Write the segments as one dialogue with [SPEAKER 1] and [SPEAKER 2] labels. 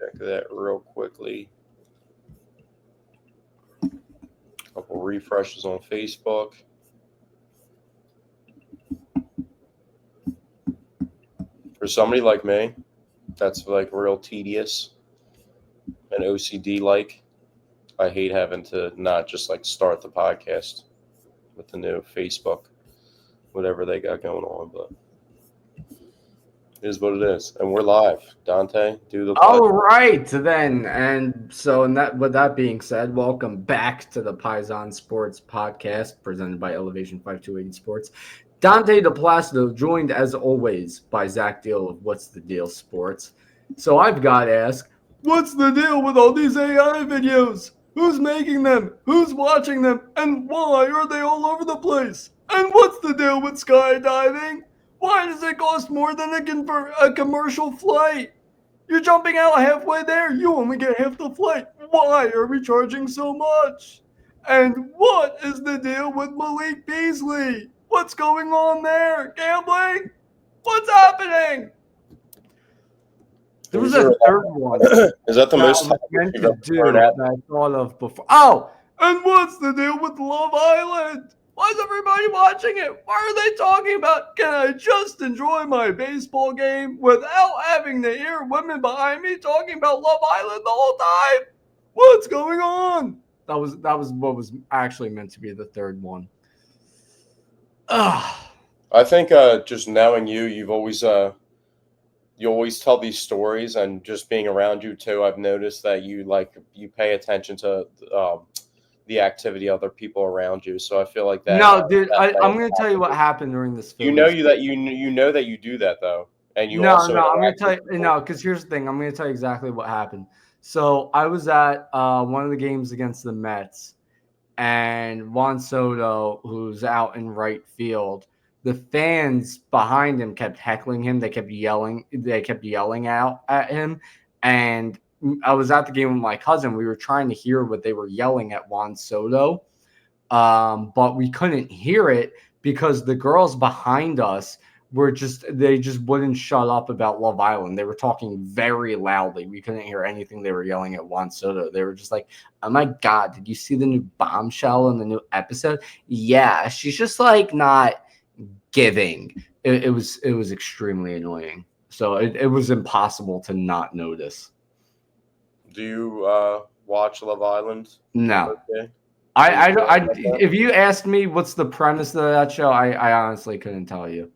[SPEAKER 1] check that real quickly. Couple refreshes on Facebook. For somebody like me, that's like real tedious and OCD like. I hate having to not just like start the podcast with the new Facebook, whatever they got going on, but it is what it is. And we're live. Dante, do the
[SPEAKER 2] All right, then, and so with that being said, welcome back to the Paisan Sports podcast presented by Elevation 5280 Sports. Dante DePlacido, joined as always by Zach Deal of What's the Deal Sports. So I've got to ask, what's the deal with all these AI videos? Who's making them? Who's watching them? And why are they all over the place? And what's the deal with skydiving? Why does it cost more than a commercial flight? You're jumping out halfway there. You only get half the flight. Why are we charging so much? And what is the deal with Malik Beasley? What's going on there? Gambling? What's happening? There was a third one.
[SPEAKER 1] Is that the most
[SPEAKER 2] meant to do that I thought of before? Oh, and what's the deal with Love Island? Why is everybody watching it? Why are they talking about, can I just enjoy my baseball game without having to hear women behind me talking about Love Island the whole time? What's going on? That was what was actually meant to be the third one.
[SPEAKER 1] I think just knowing you always tell these stories, and just being around you too, I've noticed that you pay attention to the activity of other people around you. So I feel like that.
[SPEAKER 2] No, dude, I'm going to tell you what happened during this film.
[SPEAKER 1] You know that you do that though, and you also.
[SPEAKER 2] No, I'm going to tell you because here's the thing. I'm going to tell you exactly what happened. So I was at one of the games against the Mets, and Juan Soto, who's out in right field, the fans behind him kept heckling him. They kept yelling out at him, and I was at the game with my cousin. We were trying to hear what they were yelling at Juan Soto, but we couldn't hear it because the girls behind us they just wouldn't shut up about Love Island. They were talking very loudly. We couldn't hear anything they were yelling at Juan Soto. They were just like, "Oh my God, did you see the new bombshell in the new episode? Yeah, she's just like not giving." It was extremely annoying. So it was impossible to not notice.
[SPEAKER 1] Do you watch Love Island?
[SPEAKER 2] No. I if you asked me what's the premise of that show, I honestly couldn't tell you.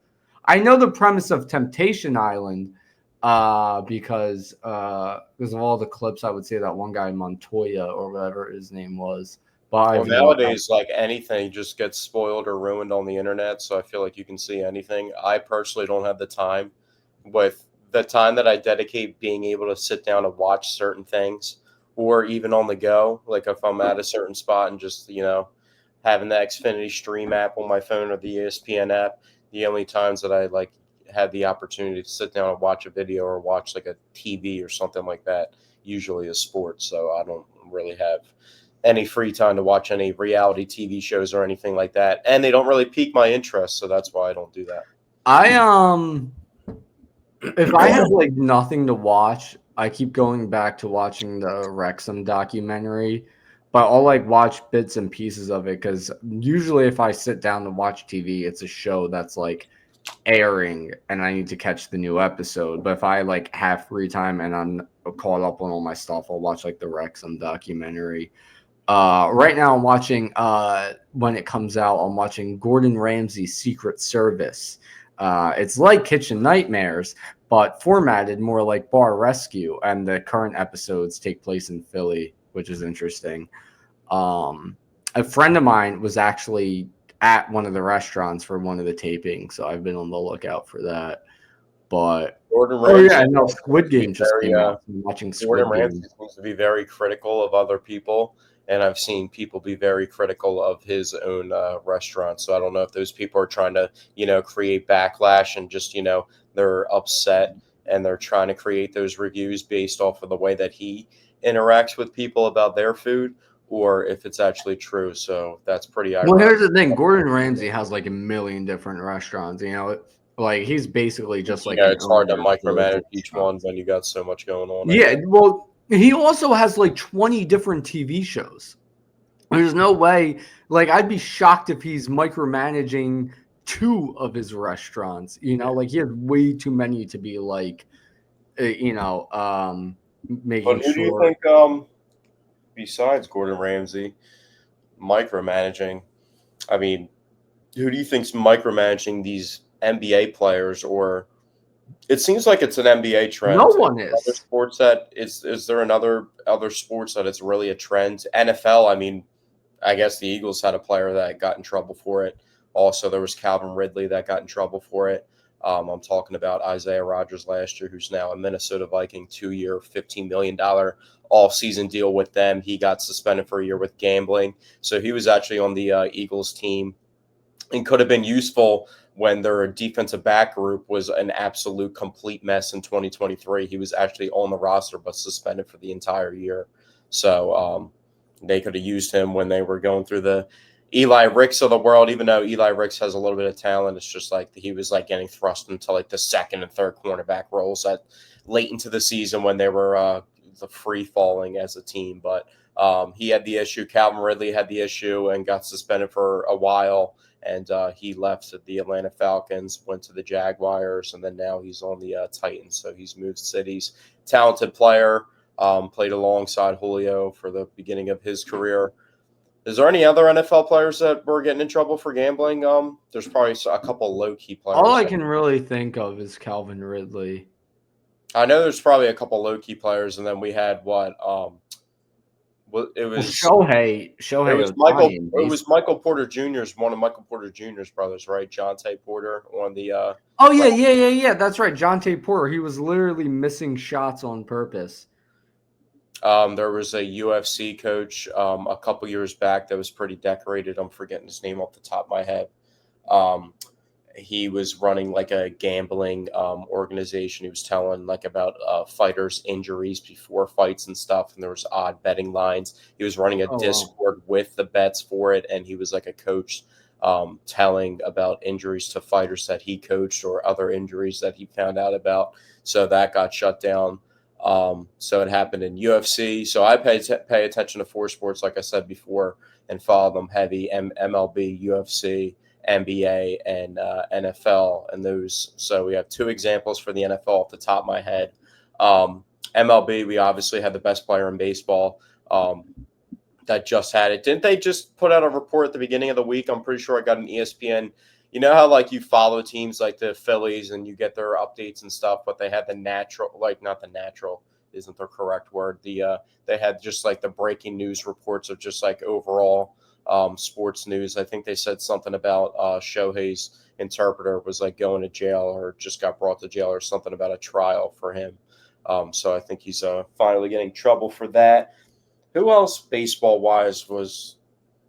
[SPEAKER 2] I know the premise of Temptation Island because of all the clips. I would say that one guy Montoya or whatever his name was.
[SPEAKER 1] But nowadays, like anything just gets spoiled or ruined on the internet. So I feel like you can see anything. I personally don't have the time. With the time that I dedicate being able to sit down and watch certain things, or even on the go, like if I'm at a certain spot and just, having the Xfinity Stream app on my phone or the ESPN app, the only times that I had the opportunity to sit down and watch a video or watch like a TV or something like that usually is sports. So I don't really have any free time to watch any reality TV shows or anything like that. And they don't really pique my interest. So that's why I don't do that.
[SPEAKER 2] If I have nothing to watch, I keep going back to watching the Wrexham documentary, but I'll watch bits and pieces of it because usually if I sit down to watch TV, it's a show that's airing and I need to catch the new episode. But if I have free time and I'm caught up on all my stuff, I'll watch the Wrexham documentary. Right now I'm watching when it comes out, I'm watching Gordon Ramsay's Secret Service. It's like Kitchen Nightmares, but formatted more like Bar Rescue, and the current episodes take place in Philly, which is interesting. A friend of mine was actually at one of the restaurants for one of the tapings, so I've been on the lookout for that. But Squid Game just came out. I'm watching Squid Game.
[SPEAKER 1] Gordon Ramsay seems to be very critical of other people, and I've seen people be very critical of his own restaurant. So I don't know if those people are trying to, create backlash and just, they're upset and they're trying to create those reviews based off of the way that he interacts with people about their food, or if it's actually true. So that's pretty ironic.
[SPEAKER 2] Well, here's the thing. Gordon Ramsay has a million different restaurants. Like he's basically just like
[SPEAKER 1] Yeah,
[SPEAKER 2] an
[SPEAKER 1] it's hard to
[SPEAKER 2] owner for the
[SPEAKER 1] micromanage each one
[SPEAKER 2] restaurants.
[SPEAKER 1] when you got so much going on. I
[SPEAKER 2] Yeah,
[SPEAKER 1] think.
[SPEAKER 2] well, he also has like 20 different TV shows. There's no way. Like, I'd be shocked if he's micromanaging two of his restaurants. Like he has way too many to be like,
[SPEAKER 1] But
[SPEAKER 2] making
[SPEAKER 1] who do you
[SPEAKER 2] sure.
[SPEAKER 1] think, besides Gordon Ramsay, micromanaging? I mean, who do you think's micromanaging these NBA players? Or it seems like it's an NBA
[SPEAKER 2] No
[SPEAKER 1] trend.
[SPEAKER 2] one
[SPEAKER 1] Other
[SPEAKER 2] is.
[SPEAKER 1] sports that is there another other sports that it's really a trend? NFL. I mean, I guess the Eagles had a player that got in trouble for it. Also, there was Calvin Ridley that got in trouble for it. I'm talking about Isaiah Rodgers last year, who's now a Minnesota Viking, 2-year, $15 million all-season deal with them. He got suspended for a year with gambling, so he was actually on the Eagles team and could have been useful when their defensive back group was an absolute complete mess in 2023. He was actually on the roster but suspended for the entire year. So they could have used him when they were going through the Eli Ricks of the world, even though Eli Ricks has a little bit of talent. It's just like he was like getting thrust into like the second and third cornerback roles at late into the season when they were the free falling as a team. But he had the issue. Calvin Ridley had the issue and got suspended for a while, and he left the Atlanta Falcons, went to the Jaguars, and then now he's on the Titans. So he's moved cities. Talented player, played alongside Julio for the beginning of his career. Is there any other NFL players that were getting in trouble for gambling? There's probably a couple low key
[SPEAKER 2] All
[SPEAKER 1] players.
[SPEAKER 2] I can really think of is Calvin Ridley.
[SPEAKER 1] I know there's probably a couple low key players, and then we had what? It
[SPEAKER 2] Well,
[SPEAKER 1] was
[SPEAKER 2] Shohei Ohtani in
[SPEAKER 1] It was
[SPEAKER 2] baseball.
[SPEAKER 1] Michael Porter Jr.'s one of Michael Porter Jr.'s brothers, right? Jonte Porter on the
[SPEAKER 2] Oh yeah. That's right. Jonte Porter. He was literally missing shots on purpose.
[SPEAKER 1] There was a UFC coach a couple years back that was pretty decorated. I'm forgetting his name off the top of my head. Um, he was running like a gambling organization. He was telling like about fighters' injuries before fights and stuff, and there was odd betting lines. He was running a
[SPEAKER 2] Oh wow.
[SPEAKER 1] Discord with the bets for it, and he was like a coach telling about injuries to fighters that he coached or other injuries that he found out about. So that got shut down. So it happened in UFC. So I pay attention to four sports, like I said before, and follow them heavy: MLB, UFC, NBA, and NFL. And those, so we have two examples for the NFL off the top of my head. MLB, we obviously had the best player in baseball. That just had it. Didn't they just put out a report at the beginning of the week? I'm pretty sure I got an ESPN. You know how like you follow teams like the Phillies and you get their updates and stuff, but they had the natural, like not the natural, isn't the correct word. They had just like the breaking news reports of just like overall sports news. I think they said something about Shohei's interpreter was like going to jail or just got brought to jail or something about a trial for him. So I think he's finally getting trouble for that. Who else, baseball wise, was?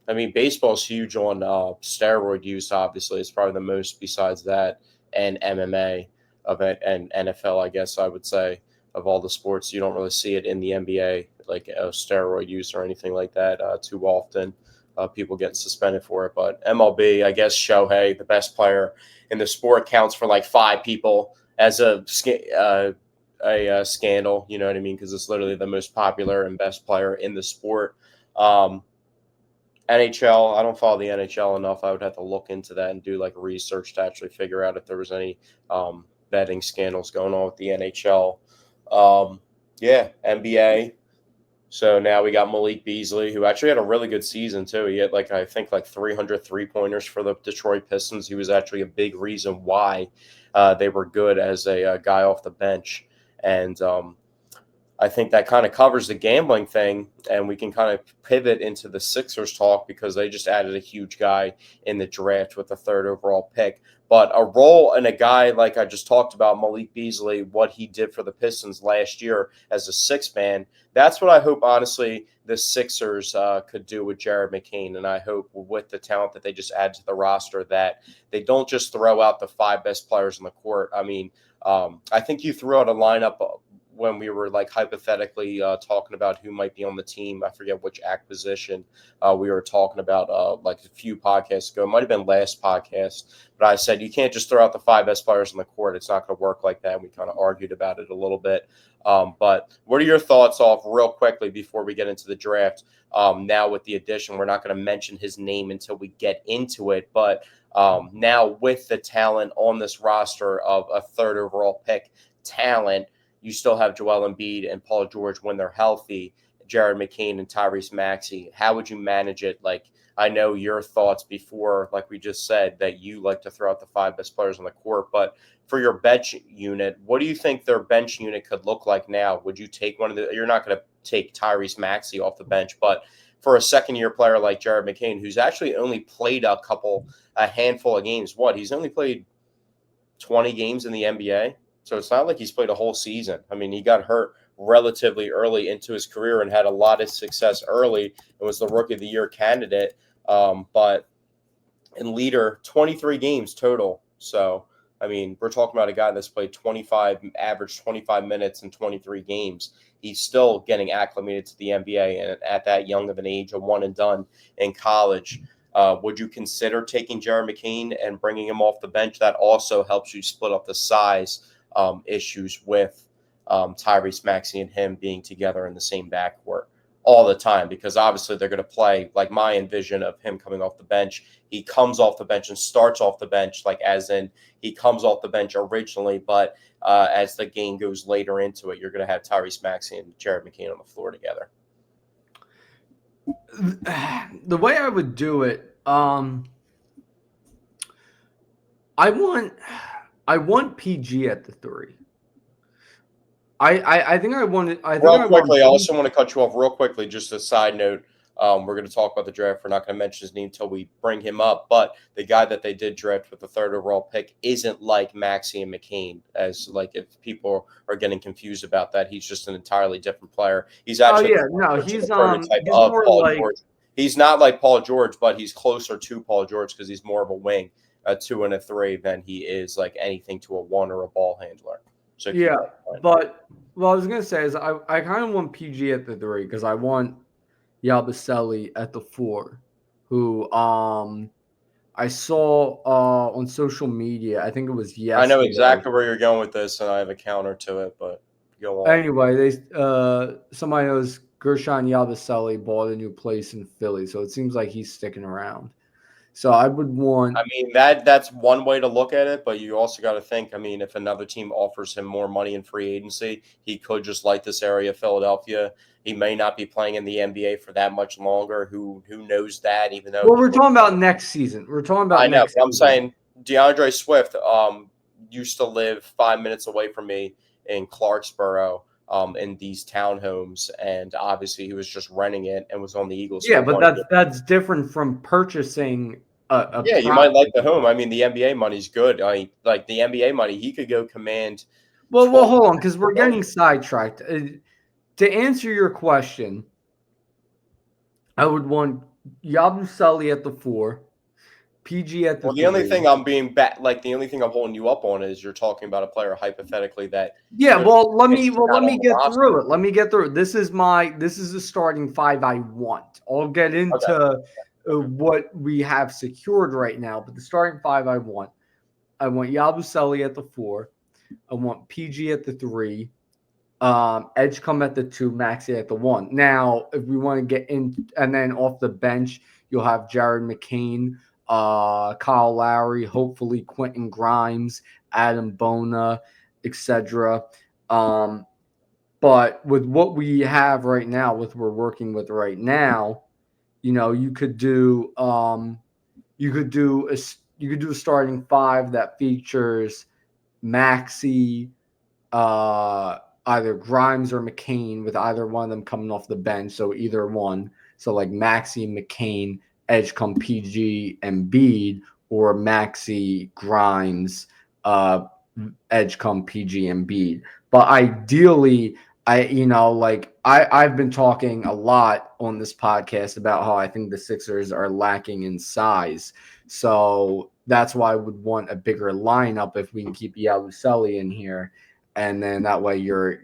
[SPEAKER 1] I mean, baseball's huge on steroid use. Obviously, it's probably the most besides that, and MMA of it, and NFL. I guess I would say of all the sports, you don't really see it in the NBA, like steroid use or anything like that, too often. People getting suspended for it, but MLB, I guess Shohei, the best player in the sport, counts for like five people as a scandal. You know what I mean? Because it's literally the most popular and best player in the sport. Um, NHL, I don't follow the NHL enough. I would have to look into that and do like research to actually figure out if there was any betting scandals going on with the NHL. Yeah, NBA. So now we got Malik Beasley, who actually had a really good season too. He had like I think like 300 3-pointers for the Detroit Pistons. He was actually a big reason why they were good as a guy off the bench, and I think that kind of covers the gambling thing, and we can kind of pivot into the Sixers talk because they just added a huge guy in the draft with the third overall pick. But a role and a guy like I just talked about, Malik Beasley, what he did for the Pistons last year as a six man, that's what I hope, honestly, the Sixers could do with Jared McCain. And I hope with the talent that they just add to the roster that they don't just throw out the five best players on the court. I mean, I think you threw out a lineup when we were like hypothetically talking about who might be on the team. I forget which acquisition we were talking about like a few podcasts ago. It might have been last podcast, but I said you can't just throw out the five best players on the court. It's not going to work like that. And we kind of argued about it a little bit. But what are your thoughts off real quickly before we get into the draft? Now with the addition, we're not going to mention his name until we get into it, but now with the talent on this roster of a third overall pick talent, you still have Joel Embiid and Paul George when they're healthy, Jared McCain and Tyrese Maxey. How would you manage it? Like, I know your thoughts before, like we just said, that you like to throw out the five best players on the court, but for your bench unit, what do you think their bench unit could look like now? Would you take one of the, you're not going to take Tyrese Maxey off the bench, but for a second-year player like Jared McCain, who's actually only played a handful of games. He's only played 20 games in the NBA, so it's not like he's played a whole season. I mean, he got hurt relatively early into his career and had a lot of success early and was the Rookie of the Year candidate. But in leader, 23 games total. So, I mean, we're talking about a guy that's played average 25 minutes in 23 games. He's still getting acclimated to the NBA, and at that young of an age, a one and done in college. Would you consider taking Jared McCain and bringing him off the bench? That also helps you split up the size issues with Tyrese Maxey and him being together in the same backcourt all the time, because obviously they're going to play like my envision of him coming off the bench. He comes off the bench and starts off the bench, like as in he comes off the bench originally, but as the game goes later into it, you're going to have Tyrese Maxey and Jared McCain on the floor together.
[SPEAKER 2] The way I would do it, I want PG at the 3. I think I want it.
[SPEAKER 1] Real quickly, I also want to cut you off real quickly. Just a side note. We're going to talk about the draft. We're not going to mention his name until we bring him up. But the guy that they did draft with the third overall pick isn't like Maxey and McCain, as like if people are getting confused about that. He's just an entirely different player. He's actually
[SPEAKER 2] he's
[SPEAKER 1] more Paul like George. He's not like Paul George, but he's closer to Paul George because he's more of a wing, a 2 and a 3 than he is like anything to a 1 or a ball handler. So
[SPEAKER 2] yeah, but what I was gonna say is I kind of want PG at the 3 because I want Yabusele at the 4, who I saw on social media. I think it was yesterday.
[SPEAKER 1] I know exactly where you're going with this, and I have a counter to it, but go on.
[SPEAKER 2] Anyway, somebody knows Gershon Yabusele bought a new place in Philly, so it seems like he's sticking around. So I would want.
[SPEAKER 1] I mean, that's one way to look at it, but you also got to think. I mean, if another team offers him more money in free agency, he could just like this area of Philadelphia. He may not be playing in the NBA for that much longer. Who knows that? Even though
[SPEAKER 2] we're talking about next season. We're talking about.
[SPEAKER 1] I know. But I'm saying DeAndre Swift used to live 5 minutes away from me in Clarksboro. In these townhomes, and obviously he was just renting it and was on the Eagles.
[SPEAKER 2] Yeah, but that's different from purchasing a
[SPEAKER 1] you might like the home. I mean, the NBA money's good. Like the NBA money, he could go command.
[SPEAKER 2] Well, hold on, because we're getting sidetracked. To answer your question, I would want Yabusele at the 4. PG at the.
[SPEAKER 1] Well, the only thing I'm the only thing I'm holding you up on is you're talking about a player hypothetically that.
[SPEAKER 2] Yeah, let me get through it. Let me get through it. This is the starting 5 I want. I'll get into what we have secured right now, but the starting 5 I want Yabusele at the 4. I want PG at the 3. Edgecombe at the 2, Maxey at the 1. Now, if we want to get in, and then off the bench, you'll have Jared McCain, Kyle Lowry, hopefully Quentin Grimes, Adam Bona, etc. But with what we have right now, we're working with right now, you could do a starting 5 that features Maxey, either Grimes or McCain, with either one of them coming off the bench. So either one. So like Maxey, McCain, Edgecombe, PG, Embiid, or Maxey, Grimes, Edgecombe, PG, Embiid. But ideally, I've been talking a lot on this podcast about how I think the Sixers are lacking in size. So that's why I would want a bigger lineup if we can keep Yabusele in here. and then that way your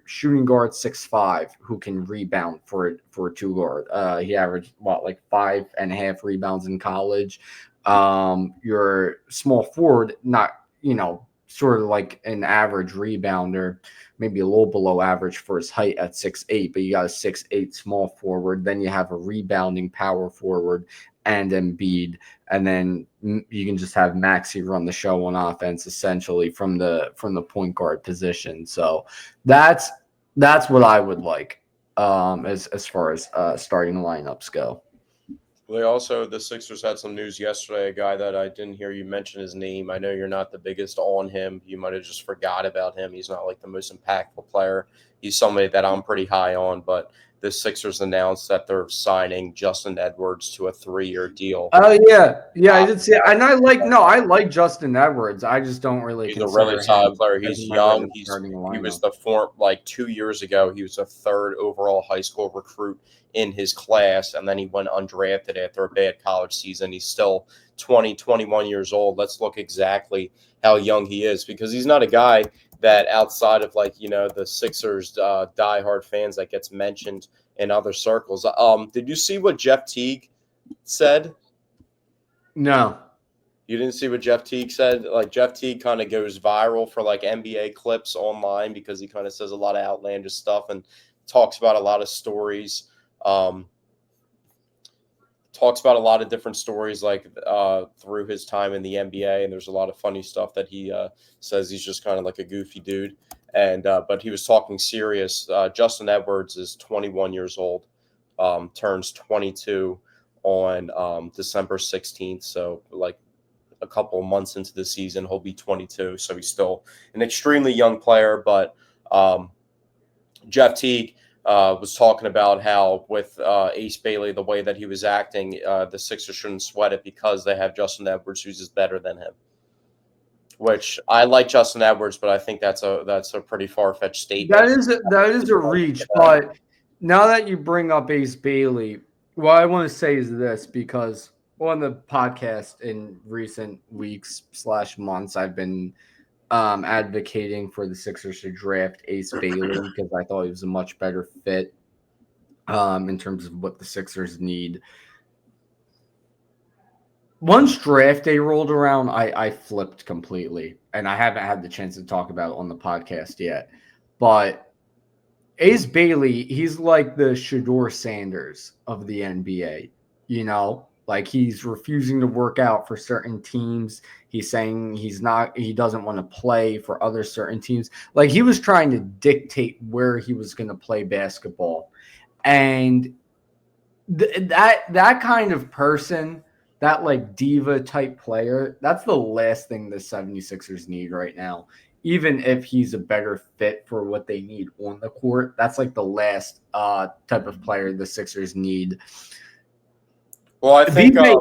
[SPEAKER 2] shooting guard 6'5" who can rebound for a two guard. He averaged like 5.5 rebounds in college. Your small forward, not sort of like an average rebounder, maybe a little below average for his height at 6'8", but you got a 6'8" small forward. Then you have a rebounding power forward and Embiid, and then you can just have Maxey run the show on offense, essentially from the point guard position. So that's what I would like as far as starting lineups go.
[SPEAKER 1] The Sixers had some news yesterday. A guy that I didn't hear you mention his name. I know you're not the biggest on him. You might have just forgot about him. He's not like the most impactful player. He's somebody that I'm pretty high on, but the Sixers announced that they're signing Justin Edwards to a 3-year deal.
[SPEAKER 2] Oh yeah, I did see it. And I like Justin Edwards. I just don't really
[SPEAKER 1] He's a really
[SPEAKER 2] consider
[SPEAKER 1] solid
[SPEAKER 2] him
[SPEAKER 1] player.
[SPEAKER 2] as
[SPEAKER 1] He's
[SPEAKER 2] my
[SPEAKER 1] young.
[SPEAKER 2] starting
[SPEAKER 1] He
[SPEAKER 2] lineup.
[SPEAKER 1] was the like 2 years ago. He was a third overall high school recruit in his class, and then he went undrafted after a bad college season. He's still 20, 21 years old. Let's look exactly how young he is, because he's not a guy that outside of the Sixers diehard fans that gets mentioned in other circles. Did you see what Jeff Teague said?
[SPEAKER 2] No.
[SPEAKER 1] You didn't see what Jeff Teague said? Like, Jeff Teague kind of goes viral for like NBA clips online because he kind of says a lot of outlandish stuff and talks about a lot of stories. Talks about a lot of different stories through his time in the NBA, and there's a lot of funny stuff that he says. He's just kind of like a goofy dude, and but he was talking serious. Justin Edwards is 21 years old, turns 22 on December 16th, so like a couple of months into the season, he'll be 22. So he's still an extremely young player. But Jeff Teague was talking about how with Ace Bailey, the way that he was acting, the Sixers shouldn't sweat it because they have Justin Edwards, who's just better than him. Which I like Justin Edwards, but I think that's a pretty far-fetched statement.
[SPEAKER 2] That is a reach. But now that you bring up Ace Bailey, what I want to say is this, because on the podcast in recent weeks / months, I've been advocating for the Sixers to draft Ace Bailey because I thought he was a much better fit in terms of what the Sixers need. Once draft day rolled around, I flipped completely, and I haven't had the chance to talk about it on the podcast yet. But Ace Bailey, he's like the Shedeur Sanders of the NBA, Like, he's refusing to work out for certain teams. He's saying he doesn't want to play for other certain teams. Like, he was trying to dictate where he was going to play basketball. And that kind of person, that like diva type player, that's the last thing the 76ers need right now. Even if he's a better fit for what they need on the court, that's like the last type of player the Sixers need.
[SPEAKER 1] Well, I think I'm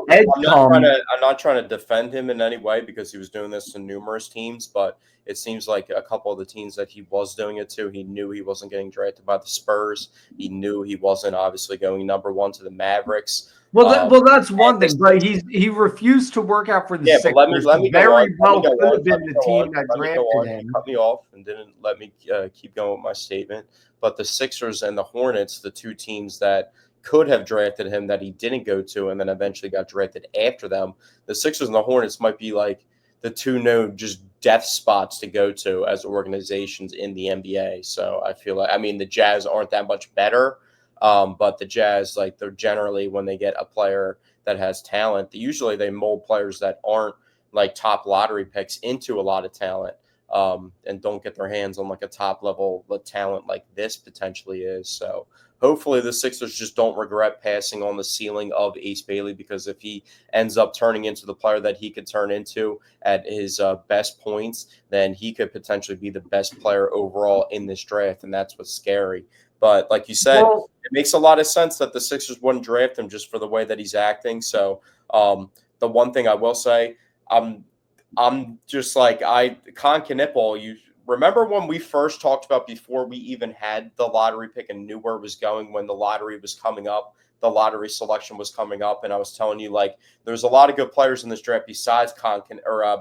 [SPEAKER 1] not trying to defend him in any way because he was doing this to numerous teams, but it seems like a couple of the teams that he was doing it to, he knew he wasn't getting drafted by the Spurs. He knew he wasn't obviously going number one to the Mavericks.
[SPEAKER 2] Well, that's one thing, but he refused to work out for the Sixers.
[SPEAKER 1] But let me go on.
[SPEAKER 2] Could have been the team that drafted him.
[SPEAKER 1] He cut me off and didn't let me keep going with my statement. But the Sixers and the Hornets, the two teams that could have drafted him that he didn't go to and then eventually got drafted after them, the Sixers and the Hornets might be like the two known just death spots to go to as organizations in the NBA. So I feel like, the Jazz aren't that much better, but the Jazz, like, they're generally, when they get a player that has talent, usually they mold players that aren't like top lottery picks into a lot of talent, and don't get their hands on like a top level talent like this potentially is. So hopefully the Sixers just don't regret passing on the ceiling of Ace Bailey, because if he ends up turning into the player that he could turn into at his best points, then he could potentially be the best player overall in this draft, and that's what's scary. But like you said, it makes a lot of sense that the Sixers wouldn't draft him just for the way that he's acting. So the one thing I will say, I'm just like, Con Knipple, you remember when we first talked about, before we even had the lottery pick and knew where it was going, when the lottery was coming up, the lottery selection was coming up, and I was telling you like there's a lot of good players in this draft besides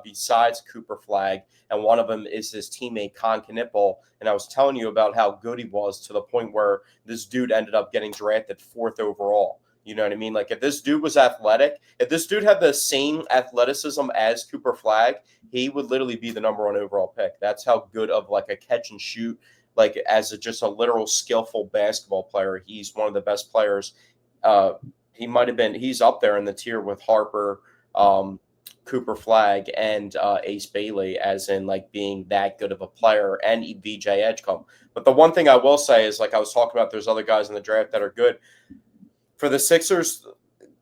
[SPEAKER 1] besides Cooper Flag, and one of them is his teammate Con Knipple. And I was telling you about how good he was to the point where this dude ended up getting drafted 4th overall. You know what I mean? Like if this dude was athletic, if this dude had the same athleticism as Cooper Flag, he would literally be the number 1 overall pick. That's how good of like a catch and shoot, like as just a literal skillful basketball player. He's one of the best players. He's up there in the tier with Harper, Cooper Flag, and Ace Bailey, as in like being that good of a player, and VJ Edgecombe. But the one thing I will say is, like I was talking about, there's other guys in the draft that are good. For the Sixers,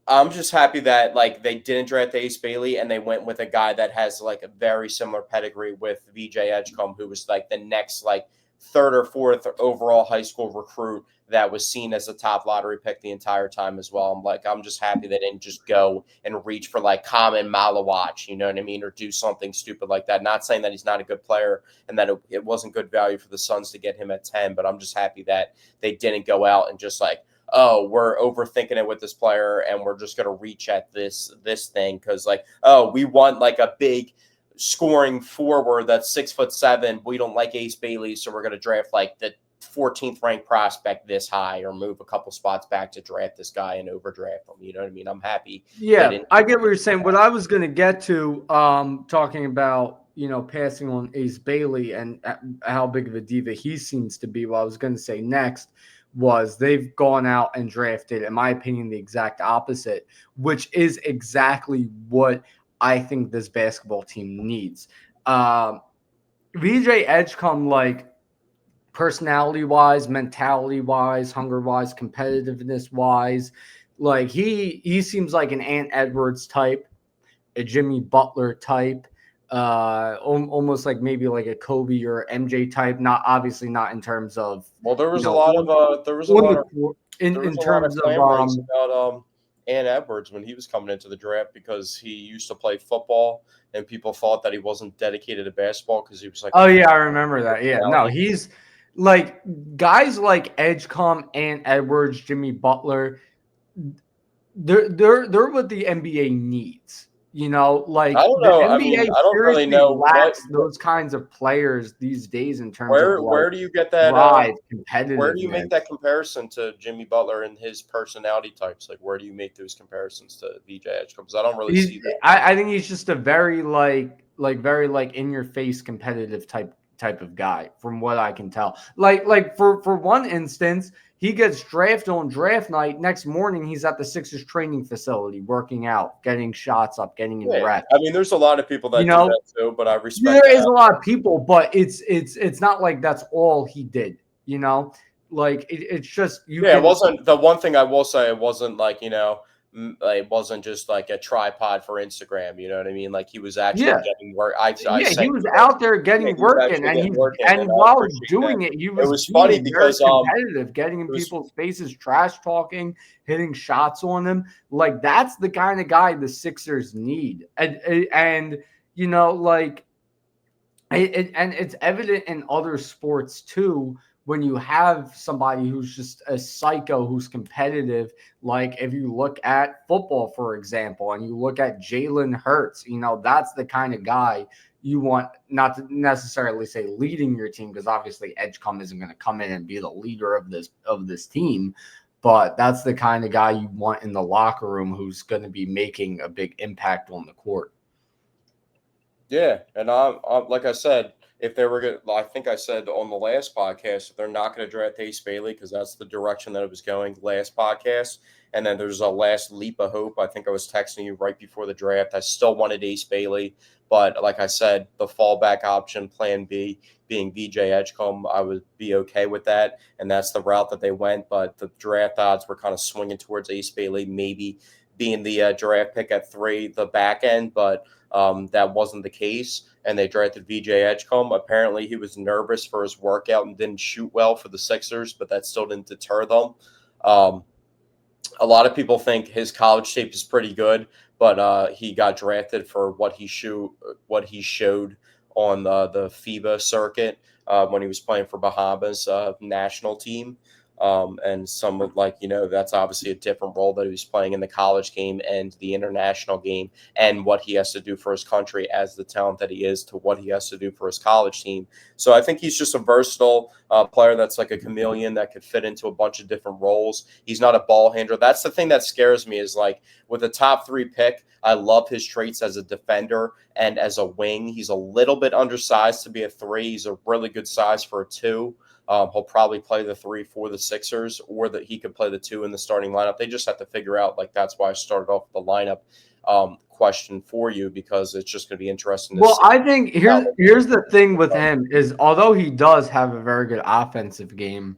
[SPEAKER 1] I'm just happy that like they didn't draft Ace Bailey and they went with a guy that has like a very similar pedigree with VJ Edgecombe, who was like the next like 3rd or 4th overall high school recruit that was seen as a top lottery pick the entire time as well. I'm just happy they didn't just go and reach for like Common Malawach, you know what I mean, or do something stupid like that. Not saying that he's not a good player and that it wasn't good value for the Suns to get him at 10, but I'm just happy that they didn't go out and just like, oh, we're overthinking it with this player and we're just going to reach at this thing because like, oh, we want like a big scoring forward that's 6'7". We don't like Ace Bailey, so we're going to draft like the 14th ranked prospect this high, or move a couple spots back to draft this guy and overdraft him. You know what I mean? I'm happy.
[SPEAKER 2] Yeah, I get what you're saying. What I was going to get to, talking about, passing on Ace Bailey and how big of a diva he seems to be. What I was going to say next was they've gone out and drafted, in my opinion, the exact opposite, which is exactly what I think this basketball team needs. VJ Edgecombe, like personality-wise, mentality-wise, hunger-wise, competitiveness-wise, like he seems like an Ant Edwards type, a Jimmy Butler type, almost like maybe like a Kobe or MJ type. Not obviously not in terms of
[SPEAKER 1] there was a lot of clamorings about Ant Edwards when he was coming into the draft because he used to play football and people thought that he wasn't dedicated to basketball because he was like,
[SPEAKER 2] oh yeah, I remember that. Yeah, no, he's like guys like Edgecombe, Ant Edwards, Jimmy Butler. They're what the NBA needs. Like
[SPEAKER 1] I don't know.
[SPEAKER 2] The NBA
[SPEAKER 1] I don't really know
[SPEAKER 2] lacks those kinds of players these days in terms of
[SPEAKER 1] where do you get that
[SPEAKER 2] drive, competitiveness.
[SPEAKER 1] Where do you make that comparison to Jimmy Butler and his personality types? Like, where do you make those comparisons to VJ Edgecombe? Because I don't really see that.
[SPEAKER 2] I think he's just a very very in your face competitive type of guy, from what I can tell. Like for one instance, he gets drafted on draft night. Next morning, he's at the Sixers training facility, working out, getting shots up, getting in reps.
[SPEAKER 1] I mean, there's a lot of people that do that too, but I respect.
[SPEAKER 2] There is a lot of people, but it's not like that's all he did. Like it's just
[SPEAKER 1] it wasn't. The one thing I will say, it wasn't like it wasn't just like a tripod for Instagram. You know what I mean? Like he was actually getting work.
[SPEAKER 2] He was out there getting work in, and while doing it, he was
[SPEAKER 1] funny because
[SPEAKER 2] competitive, getting in people's faces, trash talking, hitting shots on them. Like that's the kind of guy the Sixers need, and like it's evident in other sports too. When you have somebody who's just a psycho, who's competitive, like if you look at football, for example, and you look at Jalen Hurts, that's the kind of guy you want, not to necessarily say leading your team, because obviously Edgecombe isn't going to come in and be the leader of this team, but that's the kind of guy you want in the locker room who's going to be making a big impact on the court.
[SPEAKER 1] Yeah, and I'm like I said, if they were going, I think I said on the last podcast, if they're not going to draft Ace Bailey because that's the direction that it was going last podcast, and then there's a last leap of hope. I think I was texting you right before the draft. I still wanted Ace Bailey, but like I said, the fallback option, Plan B, being VJ Edgecombe, I would be okay with that, and that's the route that they went. But the draft odds were kind of swinging towards Ace Bailey, maybe being the draft pick at 3, the back end, but that wasn't the case. And they drafted VJ Edgecombe. Apparently, he was nervous for his workout and didn't shoot well for the Sixers, but that still didn't deter them. A lot of people think his college tape is pretty good, but he got drafted for what he showed on the FIBA circuit when he was playing for Bahamas national team. And some of that's obviously a different role that he's playing in the college game and the international game, and what he has to do for his country as the talent that he is to what he has to do for his college team. So I think he's just a versatile player that's like a chameleon that could fit into a bunch of different roles. He's not a ball handler. That's the thing that scares me is like with a top 3 pick, I love his traits as a defender and as a wing. He's a little bit undersized to be a 3. He's a really good size for a 2. He'll probably play the 3 for the Sixers, or that he could play the 2 in the starting lineup. They just have to figure out, like, that's why I started off with the lineup question for you, because it's just going to be interesting to
[SPEAKER 2] Well,
[SPEAKER 1] see.
[SPEAKER 2] I think here's the thing with him is although he does have a very good offensive game,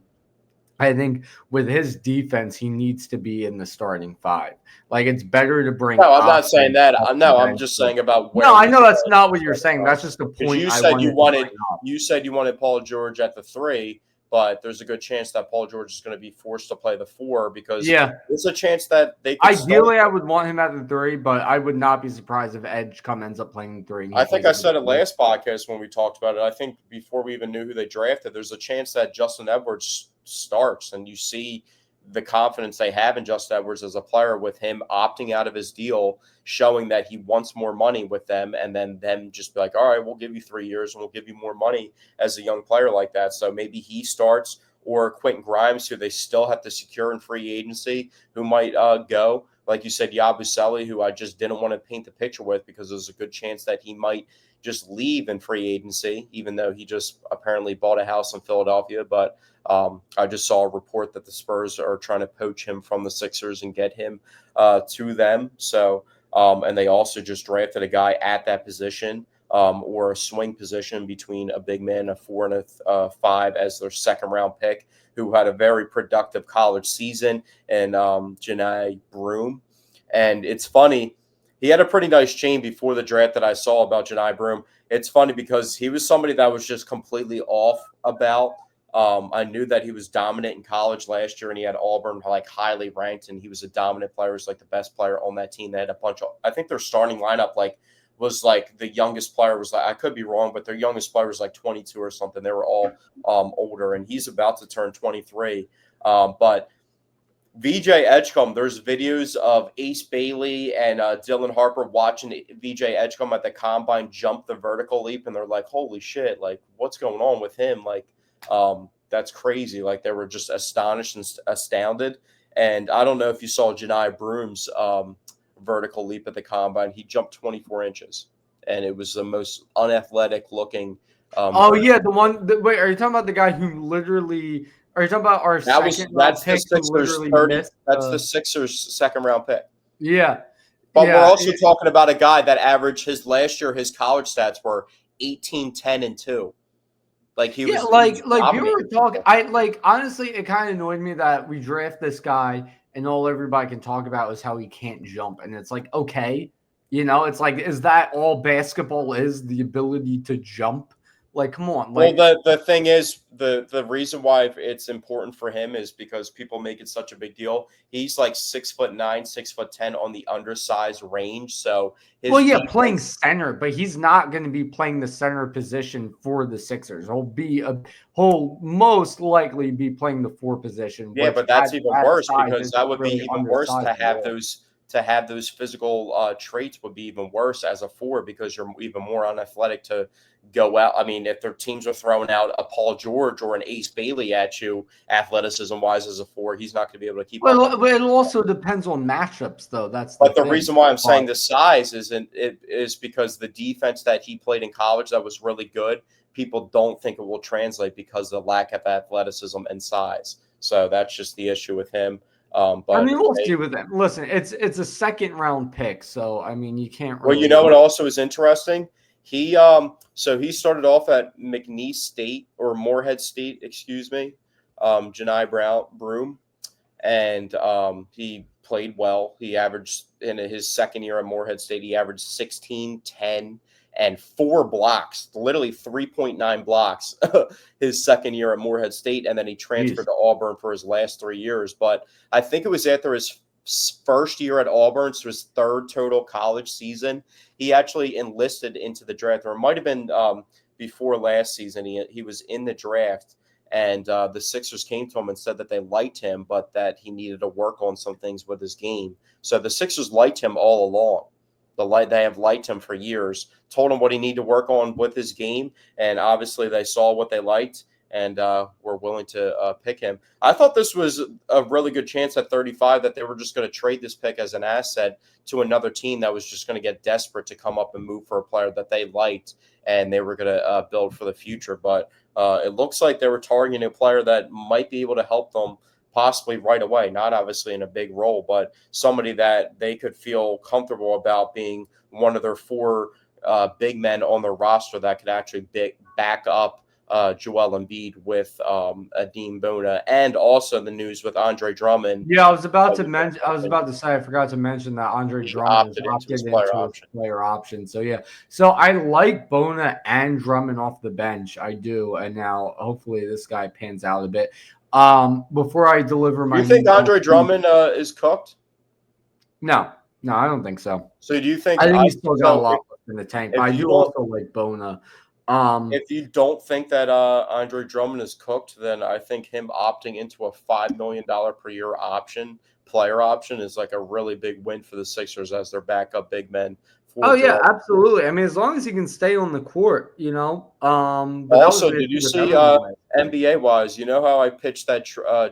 [SPEAKER 2] I think with his defense, he needs to be in the starting 5. Like, it's better to bring
[SPEAKER 1] No, I'm not saying
[SPEAKER 2] offense
[SPEAKER 1] that.
[SPEAKER 2] off the
[SPEAKER 1] No, I'm
[SPEAKER 2] bench.
[SPEAKER 1] just saying about
[SPEAKER 2] No,
[SPEAKER 1] where
[SPEAKER 2] I
[SPEAKER 1] he's
[SPEAKER 2] know that's
[SPEAKER 1] going.
[SPEAKER 2] not what you're saying. That's just a
[SPEAKER 1] Because
[SPEAKER 2] point I wanted to bring up.
[SPEAKER 1] you said you wanted Paul George at the 3, but there's a good chance that Paul George is going to be forced to play the 4, because
[SPEAKER 2] Yeah.
[SPEAKER 1] there's a chance that they could
[SPEAKER 2] Ideally,
[SPEAKER 1] start.
[SPEAKER 2] I would want him at the 3, but I would not be surprised if Edge ends up playing the 3 and he
[SPEAKER 1] I think
[SPEAKER 2] plays
[SPEAKER 1] I
[SPEAKER 2] a good
[SPEAKER 1] said it
[SPEAKER 2] game.
[SPEAKER 1] last podcast when we talked about it. I think before we even knew who they drafted, there's a chance that Justin Edwards starts, and you see the confidence they have in Justin Edwards as a player with him opting out of his deal, showing that he wants more money with them, and then them just be like, all right, we'll give you 3 years and we'll give you more money as a young player like that. So maybe he starts, or Quentin Grimes, who they still have to secure in free agency, who might go. Like you said, Yabusele, who I just didn't want to paint the picture with, because there's a good chance that he might just leave in free agency, even though he just apparently bought a house in Philadelphia. But I just saw a report that the Spurs are trying to poach him from the Sixers and get him to them. So, and they also just drafted a guy at that position, or a swing position between a big man, a 4 and a 5, as their second round pick, who had a very productive college season, and Janae Broom. And it's funny, he had a pretty nice chain before the draft that I saw about Janae Broom. It's funny because he was somebody that was just completely off about. I knew that he was dominant in college last year, and he had Auburn like highly ranked, and he was a dominant player. He was like the best player on that team. They had a bunch of, I think their starting lineup was like the youngest player was like, I could be wrong, but their youngest player was like 22 or something. They were all older, and he's about to turn 23. But VJ Edgecombe, there's videos of Ace Bailey and Dylan Harper watching VJ Edgecombe at the combine jump the vertical leap, and they're like, holy shit, like, what's going on with him? Like, that's crazy. Like, they were just astonished and astounded. And I don't know if you saw Janai Broom's vertical leap at the combine. He jumped 24 inches, and it was the most unathletic looking.
[SPEAKER 2] Yeah, the one. Wait, are you talking about the guy who literally? Are you talking about our second round
[SPEAKER 1] That's the
[SPEAKER 2] pick who
[SPEAKER 1] Sixers
[SPEAKER 2] literally
[SPEAKER 1] 30.
[SPEAKER 2] missed?
[SPEAKER 1] That's the Sixers second round pick.
[SPEAKER 2] Yeah,
[SPEAKER 1] But we're
[SPEAKER 2] yeah,
[SPEAKER 1] also talking about a guy that averaged his last year, his college stats were 18, 10, and 2. Like he
[SPEAKER 2] yeah.
[SPEAKER 1] was
[SPEAKER 2] Like people
[SPEAKER 1] dominating
[SPEAKER 2] were talking.
[SPEAKER 1] people.
[SPEAKER 2] I like honestly, it kind of annoyed me that we draft this guy and all everybody can talk about is how he can't jump, and it's like, okay, it's like, is that all basketball is, the ability to jump? Like, come on,
[SPEAKER 1] Well,
[SPEAKER 2] like.
[SPEAKER 1] the thing is, the reason why it's important for him is because people make it such a big deal. He's like 6'9", 6'10" on the undersized range. So
[SPEAKER 2] Well,
[SPEAKER 1] his
[SPEAKER 2] yeah, playing
[SPEAKER 1] defense.
[SPEAKER 2] center, but he's not going to be playing the center position for the Sixers. He'll most likely be playing the 4 position,
[SPEAKER 1] Yeah,
[SPEAKER 2] which
[SPEAKER 1] but that's
[SPEAKER 2] at
[SPEAKER 1] even
[SPEAKER 2] that
[SPEAKER 1] worse,
[SPEAKER 2] size
[SPEAKER 1] because
[SPEAKER 2] is
[SPEAKER 1] that would be
[SPEAKER 2] really
[SPEAKER 1] even worse
[SPEAKER 2] undersized at all.
[SPEAKER 1] to have those physical traits would be even worse as a 4, because you're even more unathletic to go out. I mean, if their teams are throwing out a Paul George or an Ace Bailey at you, athleticism wise as a 4, he's not going to be able to keep up with.
[SPEAKER 2] Well, it also depends on matchups, though. That's the
[SPEAKER 1] But the
[SPEAKER 2] thing.
[SPEAKER 1] reason why I'm
[SPEAKER 2] But
[SPEAKER 1] saying the size is because the defense that he played in college that was really good, people don't think it will translate because of the lack of athleticism and size. So that's just the issue with him.
[SPEAKER 2] I
[SPEAKER 1] But
[SPEAKER 2] mean, we'll see with him. Listen, it's a second round pick, so I mean, you can't
[SPEAKER 1] well, you know
[SPEAKER 2] really.
[SPEAKER 1] what also is interesting? He so he started off at McNeese State, or Morehead State, excuse me, Janai Broom, and he played well. He averaged in his second year at Morehead State, he averaged 16, 10, and 4 blocks, literally 3.9 blocks his second year at Morehead State. And then he transferred
[SPEAKER 2] Jeez.
[SPEAKER 1] to Auburn for his last 3 years. But I think it was after his first year at Auburn, so his third total college season, he actually enlisted into the draft, or it might have been before last season. He was in the draft, and the Sixers came to him and said that they liked him, but that he needed to work on some things with his game. So the Sixers liked him all along. They have liked him for years, told him what he needed to work on with his game, and obviously they saw what they liked and were willing to pick him. I thought this was a really good chance at 35 that they were just going to trade this pick as an asset to another team that was just going to get desperate to come up and move for a player that they liked and they were going to build for the future. But it looks like they were targeting a player that might be able to help them possibly right away, not obviously in a big role, but somebody that they could feel comfortable about being one of their four big men on their roster that could actually back up Joel Embiid with Adeem Bona, and also the news with Andre Drummond.
[SPEAKER 2] Yeah, I was about to mention. I was about to say. I forgot to mention that Andre
[SPEAKER 1] He
[SPEAKER 2] Drummond
[SPEAKER 1] opted
[SPEAKER 2] has
[SPEAKER 1] into his
[SPEAKER 2] opted
[SPEAKER 1] player
[SPEAKER 2] into his
[SPEAKER 1] option.
[SPEAKER 2] player option. So yeah. So I like Bona and Drummond off the bench. I do, and now hopefully this guy pans out a bit. Before I deliver
[SPEAKER 1] Do
[SPEAKER 2] my
[SPEAKER 1] you think
[SPEAKER 2] meatball,
[SPEAKER 1] Andre Drummond is cooked?
[SPEAKER 2] no, I don't think so.
[SPEAKER 1] So do you think
[SPEAKER 2] I think he's still got a
[SPEAKER 1] so
[SPEAKER 2] lot left in the tank. But
[SPEAKER 1] if
[SPEAKER 2] I
[SPEAKER 1] you
[SPEAKER 2] do
[SPEAKER 1] don't
[SPEAKER 2] also like Bona.
[SPEAKER 1] if you don't think that Andre Drummond is cooked, then I think him opting into a $5 million per year player option, is like a really big win for the Sixers as their backup big men
[SPEAKER 2] Oh
[SPEAKER 1] for
[SPEAKER 2] yeah,
[SPEAKER 1] Joel.
[SPEAKER 2] absolutely. I mean, as long as he can stay on the court, But that was
[SPEAKER 1] Also,
[SPEAKER 2] the
[SPEAKER 1] did you
[SPEAKER 2] issue with
[SPEAKER 1] see
[SPEAKER 2] everyone last year.
[SPEAKER 1] NBA wise? You know how I pitched that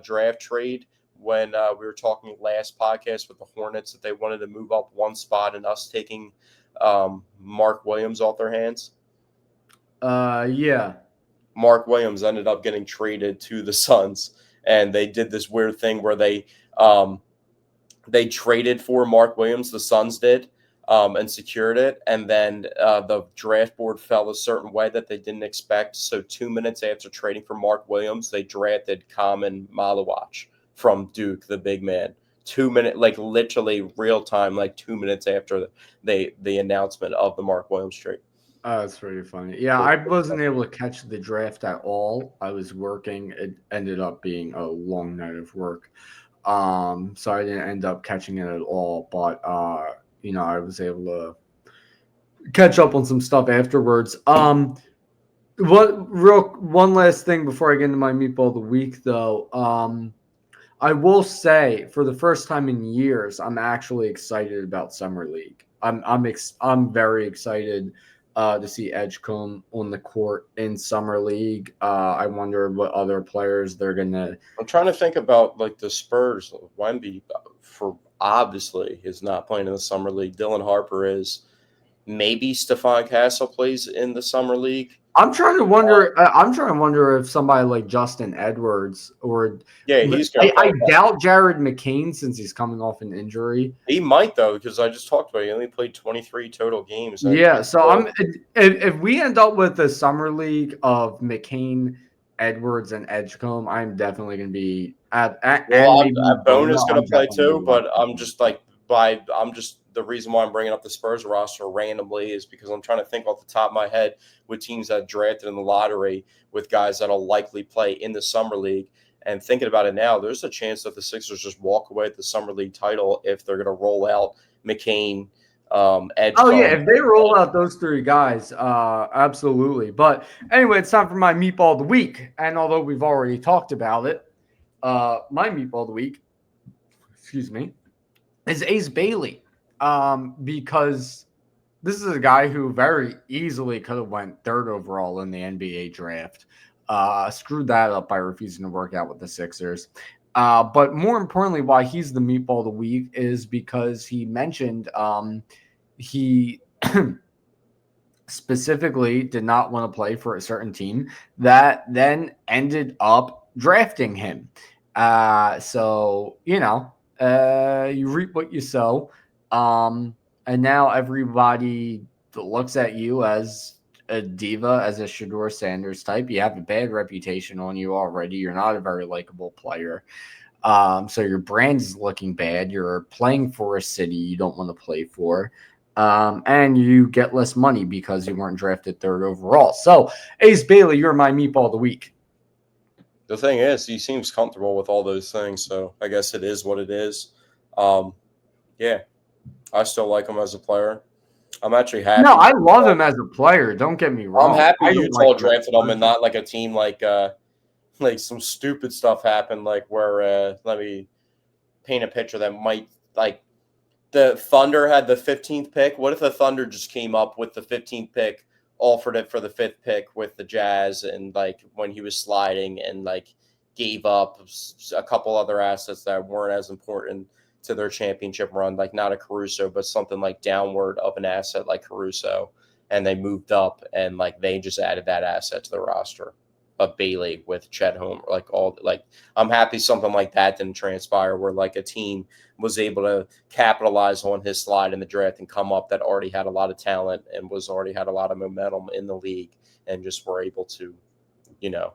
[SPEAKER 1] draft trade when we were talking last podcast with the Hornets that they wanted to move up one spot and us taking Mark Williams off their hands.
[SPEAKER 2] Yeah.
[SPEAKER 1] Mark Williams ended up getting traded to the Suns, and they did this weird thing where they traded for Mark Williams. The Suns did. And secured it. And then the draft board fell a certain way that they didn't expect. So 2 minutes after trading for Mark Williams, they drafted Kamen Malawach from Duke, the big man. 2 minute, like literally real time, like 2 minutes after the announcement of the Mark Williams trade.
[SPEAKER 2] Oh, that's pretty funny. Yeah, I wasn't able to catch the draft at all. I was working. It ended up being a long night of work. So I didn't end up catching it at all. But I was able to catch up on some stuff afterwards. One last thing before I get into my meatball of the week though. I will say for the first time in years, I'm actually excited about Summer League. I'm very excited to see Edgecombe on the court in Summer League. I wonder what other players they're gonna.
[SPEAKER 1] I'm trying to think about like the Spurs. Wemby, for obviously, is not playing in the summer league. Dylan Harper is. Maybe Stephon Castle plays in the summer league.
[SPEAKER 2] I'm trying to wonder. I'm trying to wonder if somebody like Justin Edwards or
[SPEAKER 1] Yeah, he's going to
[SPEAKER 2] I
[SPEAKER 1] play.
[SPEAKER 2] doubt Jared McCain since he's coming off an injury.
[SPEAKER 1] He might though, because I just talked about it. He only played 23 total games.
[SPEAKER 2] Yeah, so if we end up with a summer league of McCain, Edwards, and Edgecombe, I'm definitely going to be
[SPEAKER 1] Bone is going to play too, but I'm
[SPEAKER 2] watching.
[SPEAKER 1] just the reason why I'm bringing up the Spurs roster randomly is because I'm trying to think off the top of my head with teams that drafted in the lottery with guys that'll likely play in the summer league. And thinking about it now, there's a chance that the Sixers just walk away with the summer league title if they're going to roll out McCain, Edgecombe.
[SPEAKER 2] Oh yeah, if they roll out those three guys, absolutely. But anyway, it's time for my meatball of the week. And although we've already talked about it, my meatball of the week, excuse me, is Ace Bailey. Because this is a guy who very easily could have went third overall in the NBA draft. Screwed that up by refusing to work out with the Sixers. But more importantly, why he's the meatball of the week is because he mentioned he specifically did not want to play for a certain team that then ended up drafting him. So, you reap what you sow. And now everybody looks at you as a diva, as a Shedeur Sanders type. You have a bad reputation on you already. You're not a very likable player. So your brand is looking bad. You're playing for a city you don't want to play for. And you get less money because you weren't drafted third overall. So, Ace Bailey, you're my meatball of the week.
[SPEAKER 1] The thing is, he seems comfortable with all those things, so I guess it is what it is. Yeah, I still like him as a player. I'm actually happy.
[SPEAKER 2] No, I love him as a player. Don't get me wrong.
[SPEAKER 1] I'm happy
[SPEAKER 2] I don't
[SPEAKER 1] Utah
[SPEAKER 2] like him
[SPEAKER 1] drafted him and not like a team like like some stupid stuff happened, like where let me paint a picture that might like the Thunder had the 15th pick. What if the Thunder just came up with the 15th pick, offered it for the 5th pick with the Jazz, and like when he was sliding and like gave up a couple other assets that weren't as important to their championship run, like not a Caruso, but something like downward of an asset like Caruso, and they moved up and like they just added that asset to the roster of Bailey with Chet Home, like all like I'm happy something like that didn't transpire where like a team was able to capitalize on his slide in the draft and come up that already had a lot of talent and was already had a lot of momentum in the league and just were able to, you know,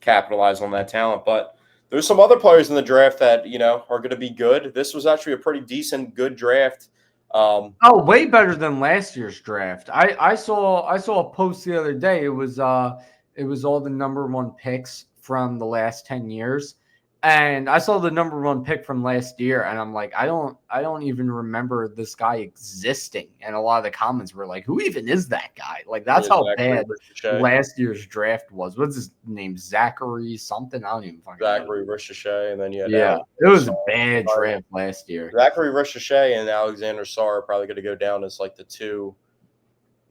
[SPEAKER 1] capitalize on that talent. But there's some other players in the draft that, you know, are going to be good. This was actually a pretty decent, good draft.
[SPEAKER 2] Oh, way better than last year's draft. I saw a post the other day. It was all the number one picks from the last 10 years. And I saw the number one pick from last year, and I'm like, I don't even remember this guy existing. And a lot of the comments were like, who even is that guy? Like, that's how bad last year's draft was. What's his name? Zachary something? I don't even fucking know.
[SPEAKER 1] Zachary Ricochet, and then you had
[SPEAKER 2] it was a bad draft last year.
[SPEAKER 1] Zachary Ricochet and Alexander Sarr are probably going to go down as like the two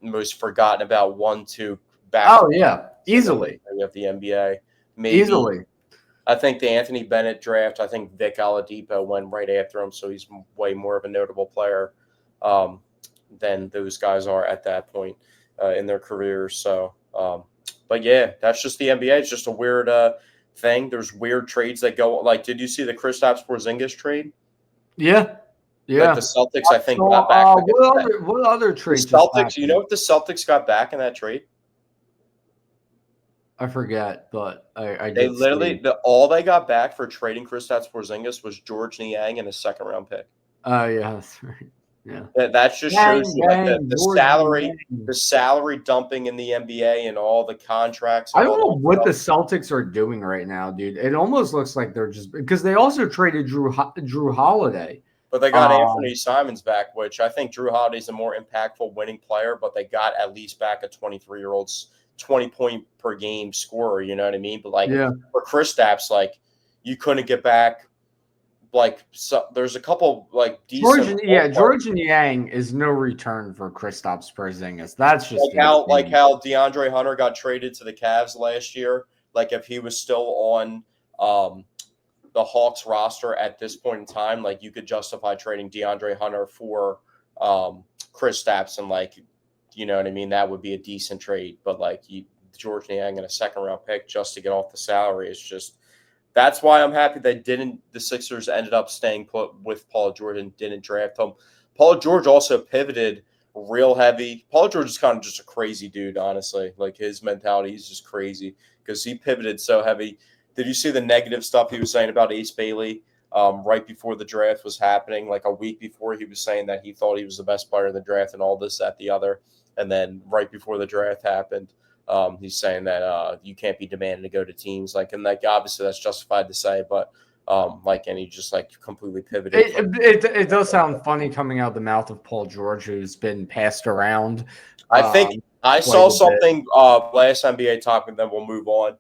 [SPEAKER 1] most forgotten about 1-2 back.
[SPEAKER 2] Oh yeah, easily
[SPEAKER 1] of the NBA. Maybe.
[SPEAKER 2] Easily.
[SPEAKER 1] I think the Anthony Bennett draft, I think Vic Oladipo went right after him, so he's way more of a notable player than those guys are at that point in their careers. So, but yeah, that's just the NBA. It's just a weird thing. There's weird trades that go. Like, did you see the Kristaps Porzingis trade?
[SPEAKER 2] Yeah.
[SPEAKER 1] Like the Celtics, I think, got back.
[SPEAKER 2] What other trades?
[SPEAKER 1] The Celtics, you know what the Celtics got back in that trade?
[SPEAKER 2] I forget, but I
[SPEAKER 1] they literally all they got back for trading Kristaps Porzingis was George Niang and a second-round pick.
[SPEAKER 2] Oh yeah, that's right. Yeah,
[SPEAKER 1] that just shows you like the salary dumping in the NBA and all the contracts.
[SPEAKER 2] I don't know what the Celtics are doing right now, dude. It almost looks like they're just because they also traded Drew Holiday.
[SPEAKER 1] But they got Anthony Simons back, which I think Drew Holiday's a more impactful winning player, but they got at least back a 23-year-old's 20-point per game scorer, you know what I mean? But like for Kristaps, like you couldn't get back like there's a couple like decent
[SPEAKER 2] George Niang is no return for Kristaps Porzingis. That's just
[SPEAKER 1] like how DeAndre Hunter got traded to the Cavs last year. Like if he was still on the Hawks roster at this point in time, like you could justify trading DeAndre Hunter for Kristaps and like, you know what I mean? That would be a decent trade. But like George Niang and a second-round pick just to get off the salary is just – that's why I'm happy the Sixers ended up staying put with Paul George and didn't draft him. Paul George also pivoted real heavy. Paul George is kind of just a crazy dude, honestly. Like his mentality is just crazy because he pivoted so heavy. Did you see the negative stuff he was saying about Ace Bailey right before the draft was happening? Like a week before, he was saying that he thought he was the best player in the draft and all this, that, the other. And then right before the draft happened, he's saying that you can't be demanded to go to teams. Like, and like obviously that's justified to say, but and he just like completely pivoted.
[SPEAKER 2] It does sound funny coming out of the mouth of Paul George, who's been passed around.
[SPEAKER 1] I think I saw something last NBA talk, and then we'll move on.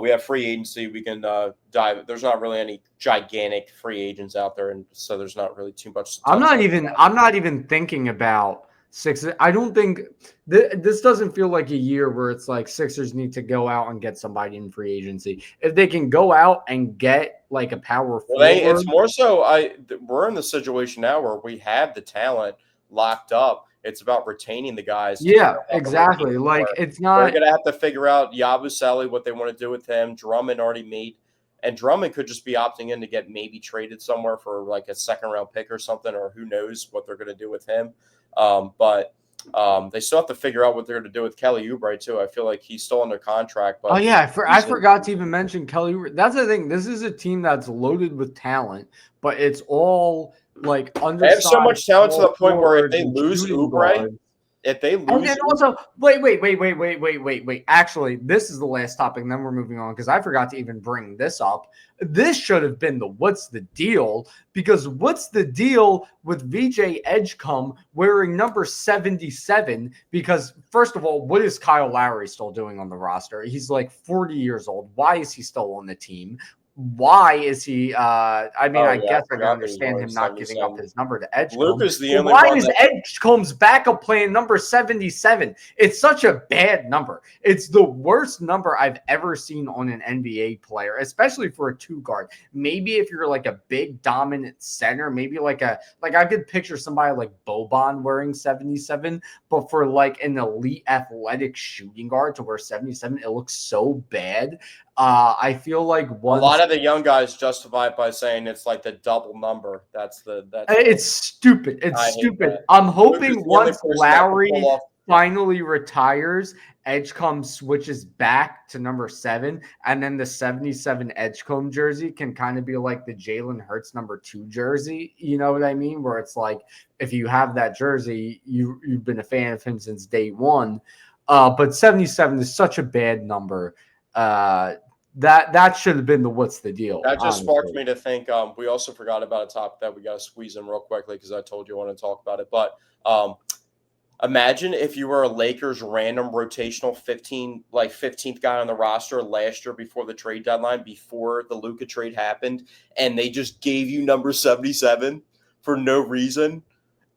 [SPEAKER 1] We have free agency. We can dive. There's not really any gigantic free agents out there, and so there's not really too much.
[SPEAKER 2] I'm not even thinking about Sixers. I don't think this doesn't feel like a year where it's like Sixers need to go out and get somebody in free agency. If they can go out and get like a power forward,
[SPEAKER 1] it's more so. We're in the situation now where we have the talent locked up. It's about retaining the guys.
[SPEAKER 2] Yeah, exactly. Like it's not.
[SPEAKER 1] They're gonna have to figure out Yabusele, what they want to do with him. Drummond already made, and Drummond could just be opting in to get maybe traded somewhere for like a second-round pick or something, or who knows what they're gonna do with him. But they still have to figure out what they're gonna do with Kelly Oubre too. I feel like he's still under contract. But
[SPEAKER 2] I forgot to even mention Kelly Oubre. That's the thing. This is a team that's loaded with talent, but it's all like
[SPEAKER 1] they have so much talent to the point where if they lose Oubre, if they
[SPEAKER 2] And
[SPEAKER 1] lose,
[SPEAKER 2] then also, wait. Actually, this is the last topic, and then we're moving on because I forgot to even bring this up. This should have been the what's the deal? Because what's the deal with VJ Edgecombe wearing number 77? Because, first of all, what is Kyle Lowry still doing on the roster? He's like 40 years old. Why is he still on the team? Why is he? I mean,
[SPEAKER 1] oh
[SPEAKER 2] I
[SPEAKER 1] yeah, I
[SPEAKER 2] guess I can
[SPEAKER 1] forgot that he's
[SPEAKER 2] understand
[SPEAKER 1] wearing
[SPEAKER 2] him not giving up
[SPEAKER 1] 77.
[SPEAKER 2] his number to Edgecombe.
[SPEAKER 1] Luke is the
[SPEAKER 2] But
[SPEAKER 1] only
[SPEAKER 2] why
[SPEAKER 1] one
[SPEAKER 2] is
[SPEAKER 1] that
[SPEAKER 2] Edgecombe's backup playing number 77? It's such a bad number. It's the worst number I've ever seen on an NBA player, especially for a two guard. Maybe if you're like a big dominant center, maybe like I could picture somebody like Boban wearing 77, but for like an elite athletic shooting guard to wear 77, it looks so bad. I feel like
[SPEAKER 1] a lot
[SPEAKER 2] once
[SPEAKER 1] of the young guys justify it by saying it's like the double number. That's
[SPEAKER 2] it's stupid. It's
[SPEAKER 1] I hate
[SPEAKER 2] stupid.
[SPEAKER 1] that.
[SPEAKER 2] I'm
[SPEAKER 1] Luke is
[SPEAKER 2] hoping
[SPEAKER 1] the only
[SPEAKER 2] once
[SPEAKER 1] person that can pull
[SPEAKER 2] Lowry
[SPEAKER 1] off.
[SPEAKER 2] finally retires, Edgecombe switches back to number 7, and then the 77 Edgecombe jersey can kind of be like the Jalen Hurts number 2 jersey. You know what I mean? Where it's like if you have that jersey, you've been a fan of him since day one. But 77 is such a bad number. That should have been the what's the deal,
[SPEAKER 1] That just sparked
[SPEAKER 2] honestly.
[SPEAKER 1] me to think. We also forgot about a topic that we got to squeeze in real quickly because I told you I want to talk about it. But imagine if you were a Lakers random rotational 15th guy on the roster last year before the trade deadline, before the Luka trade happened, and they just gave you number 77 for no reason.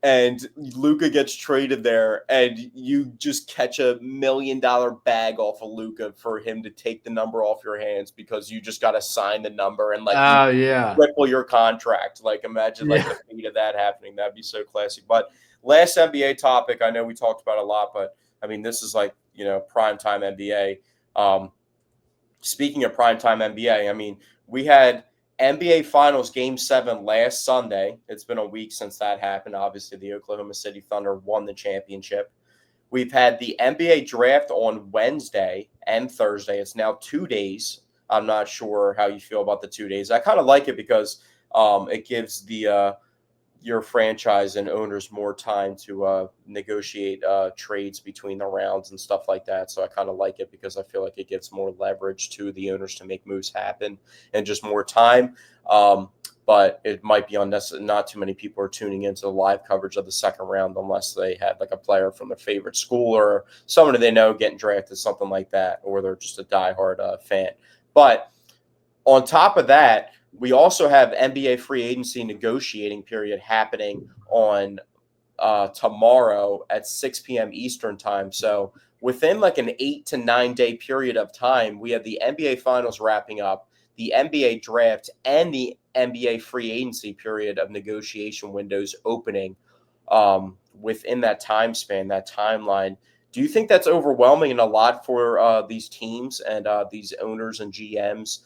[SPEAKER 1] And Luka gets traded there, and you just catch $1 million bag off of Luka for him to take the number off your hands because you just got to sign the number and like you
[SPEAKER 2] Oh yeah.
[SPEAKER 1] triple your contract. Like imagine like
[SPEAKER 2] Yeah.
[SPEAKER 1] the fate of that happening. That'd be so classic. But last NBA topic, I know we talked about a lot, but I mean this is like primetime NBA. Speaking of primetime NBA, I mean we had NBA Finals Game 7 last Sunday. It's been a week since that happened. Obviously, the Oklahoma City Thunder won the championship. We've had the NBA draft on Wednesday and Thursday. It's now 2 days. I'm not sure how you feel about the 2 days. I kind of like it because it gives the your franchise and owners more time to negotiate trades between the rounds and stuff like that. So I kind of like it because I feel like it gives more leverage to the owners to make moves happen and just more time. But it might be unnecessary. Not too many people are tuning into the live coverage of the second round unless they had like a player from their favorite school or someone they know getting drafted, something like that, or they're just a diehard fan. But on top of that, we also have NBA free agency negotiating period happening on tomorrow at 6 p.m. Eastern time. So within like an 8 to 9 day period of time, we have the NBA Finals wrapping up, the NBA draft, and the NBA free agency period of negotiation windows opening within that time span, that timeline. Do you think that's overwhelming and a lot for these teams and these owners and GMs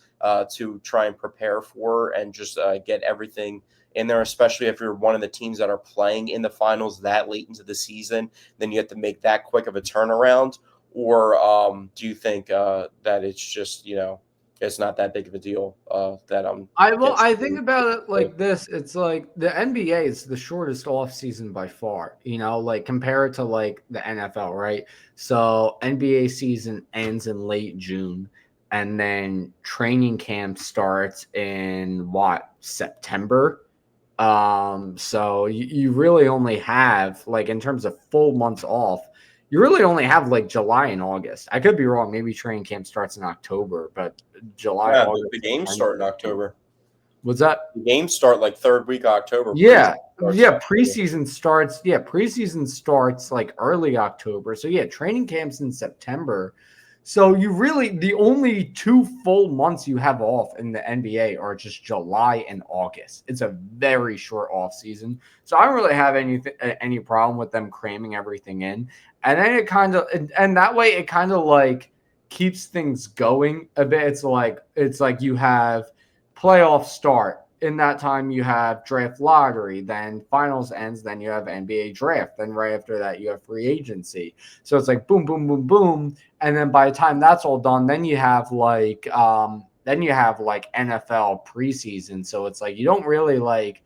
[SPEAKER 1] to try and prepare for and just get everything in there, especially if you're one of the teams that are playing in the finals that late into the season, then you have to make that quick of a turnaround? Or do you think that it's just, it's not that big of a deal that I'm getting
[SPEAKER 2] I think
[SPEAKER 1] screwed?
[SPEAKER 2] about it like this. It's like the NBA is the shortest off season by far, like compare it to like the NFL, right? So NBA season ends in late June and then training camp starts in what, September? So you really only have like in terms of full months off, you really only have like July and August. I could be wrong. Maybe training camp starts in October, but July,
[SPEAKER 1] Yeah, the
[SPEAKER 2] August,
[SPEAKER 1] games
[SPEAKER 2] September.
[SPEAKER 1] start in October.
[SPEAKER 2] Was that?
[SPEAKER 1] The games start like third week of October.
[SPEAKER 2] Yeah.
[SPEAKER 1] Preseason starts in
[SPEAKER 2] Yeah.
[SPEAKER 1] October.
[SPEAKER 2] Preseason starts like early October. So yeah, training camps in September. So you really the only 2 full months you have off in the NBA are just July and August. It's a very short off season. So I don't really have any problem with them cramming everything in. And then it kind of and that way it kind of like keeps things going a bit. It's like you have playoff start. In that time, you have draft lottery, then finals ends, then you have NBA draft, then right after that, you have free agency. So it's like boom, boom, boom, boom, and then by the time that's all done, then you have like NFL preseason. So it's like you don't really like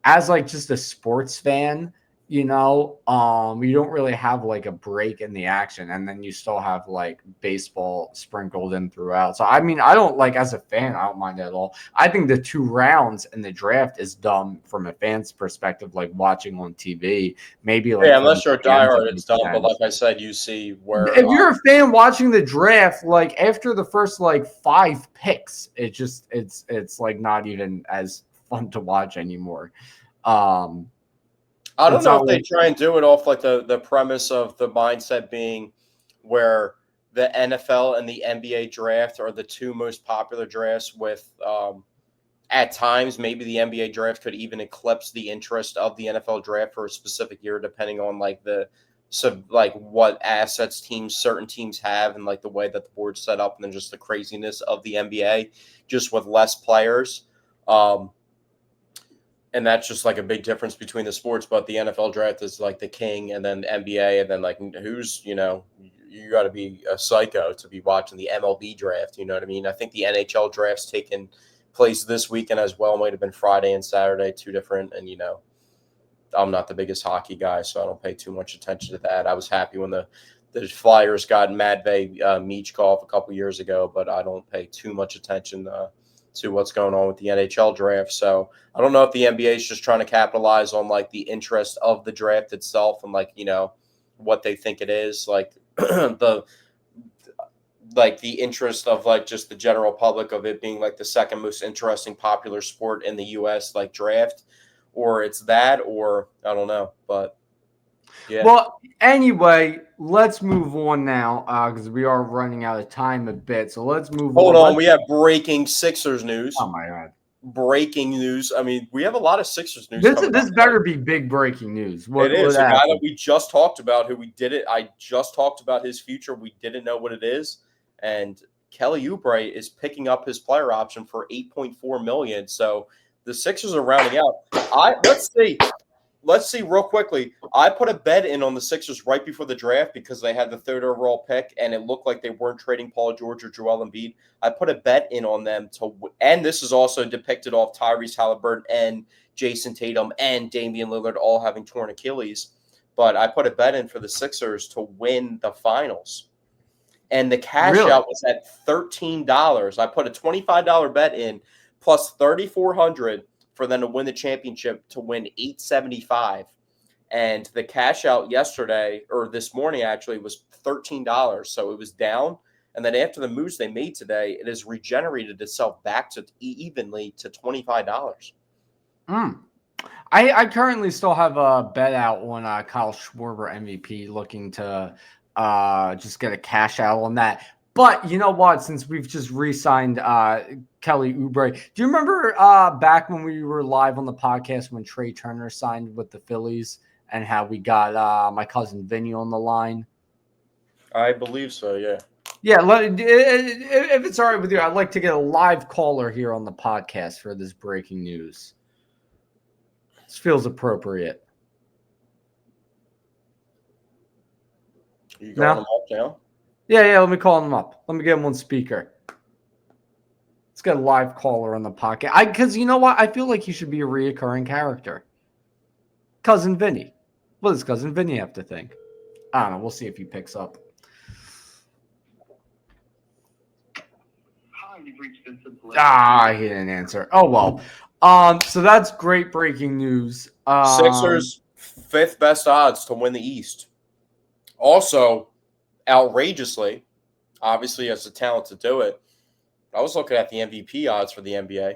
[SPEAKER 2] as like just a sports fan, You don't really have like a break in the action, and then you still have like baseball sprinkled in throughout. So I mean, I don't like as a fan, I don't mind at all. I think the 2 rounds in the draft is dumb from a fan's perspective, like watching on TV. Maybe like
[SPEAKER 1] Yeah,
[SPEAKER 2] for the
[SPEAKER 1] unless you're a
[SPEAKER 2] GMs, it
[SPEAKER 1] diehard, it's
[SPEAKER 2] makes
[SPEAKER 1] dumb. But like
[SPEAKER 2] sense.
[SPEAKER 1] I said, you see where
[SPEAKER 2] If you're a fan watching the draft, like after the first like 5 picks, it's like not even as fun to watch anymore. Um,
[SPEAKER 1] I don't
[SPEAKER 2] it's
[SPEAKER 1] know
[SPEAKER 2] not
[SPEAKER 1] if they
[SPEAKER 2] like
[SPEAKER 1] try and do it off like the premise of the mindset being where the NFL and the NBA draft are the two most popular drafts with at times maybe the NBA draft could even eclipse the interest of the NFL draft for a specific year depending on like like what assets certain teams have and like the way that the board's set up and then just the craziness of the NBA just with less players. Um, and that's just like a big difference between the sports. But the NFL draft is like the king, and then the NBA, and then like who's you got to be a psycho to be watching the MLB draft. You know what I mean? I think the NHL draft's taken place this weekend as well. Might have been Friday and Saturday, two different. And I'm not the biggest hockey guy, so I don't pay too much attention to that. I was happy when the Flyers got Madvey Michkov a couple years ago, but I don't pay too much attention to what's going on with the NHL draft. So I don't know if the NBA is just trying to capitalize on like the interest of the draft itself and like what they think it is, like the interest of like just the general public of it being like the second most interesting popular sport in the US, like draft, or it's that, or I don't know. But yeah.
[SPEAKER 2] Well, anyway, let's move on now because we are running out of time a bit. So let's move
[SPEAKER 1] Hold
[SPEAKER 2] on.
[SPEAKER 1] on, we have breaking Sixers news.
[SPEAKER 2] Oh my god,
[SPEAKER 1] Breaking news. I mean, we have a lot of Sixers news
[SPEAKER 2] this
[SPEAKER 1] coming up.
[SPEAKER 2] this better be big breaking news.
[SPEAKER 1] It
[SPEAKER 2] What
[SPEAKER 1] is a guy that
[SPEAKER 2] happened?
[SPEAKER 1] we just talked about, who we did it. I just talked about his future. We didn't know what it is, and Kelly Oubre is picking up his player option for $8.4 million. So the Sixers are rounding out. Let's see real quickly. I put a bet in on the Sixers right before the draft because they had the third overall pick, and it looked like they weren't trading Paul George or Joel Embiid. I put a bet in on them and this is also depicted off Tyrese Halliburton and Jason Tatum and Damian Lillard all having torn Achilles. But I put a bet in for the Sixers to win the finals, and the cash
[SPEAKER 2] Really?
[SPEAKER 1] out was at $13. I put a $25 bet in plus 3,400 for them to win the championship to win 875. And the cash out yesterday or this morning actually was $13. So it was down. And then after the moves they made today, it has regenerated itself back to evenly to $25.
[SPEAKER 2] Mm. I currently still have a bet out on Kyle Schwarber MVP, looking to just get a cash out on that. But you know what? Since we've just re-signed Kelly Oubre, do you remember back when we were live on the podcast when Trey Turner signed with the Phillies and how we got my cousin Vinny on the line?
[SPEAKER 1] I believe so, yeah.
[SPEAKER 2] Yeah, if it's all right with you, I'd like to get a live caller here on the podcast for this breaking news. This feels appropriate.
[SPEAKER 1] You calling him up now?
[SPEAKER 2] Yeah, let me call him up. Let me get him on speaker. Let's get a live caller on the podcast. Because you know what? I feel like he should be a reoccurring character. Cousin Vinny. What does Cousin Vinny have to think? I don't know. We'll see if he picks up.
[SPEAKER 3] Hi, you've reached Vincent.
[SPEAKER 2] He didn't answer. Oh, well. So that's great breaking news.
[SPEAKER 1] Sixers fifth best odds to win the East. Also, outrageously, obviously has the talent to do it. I was looking at the MVP odds for the NBA.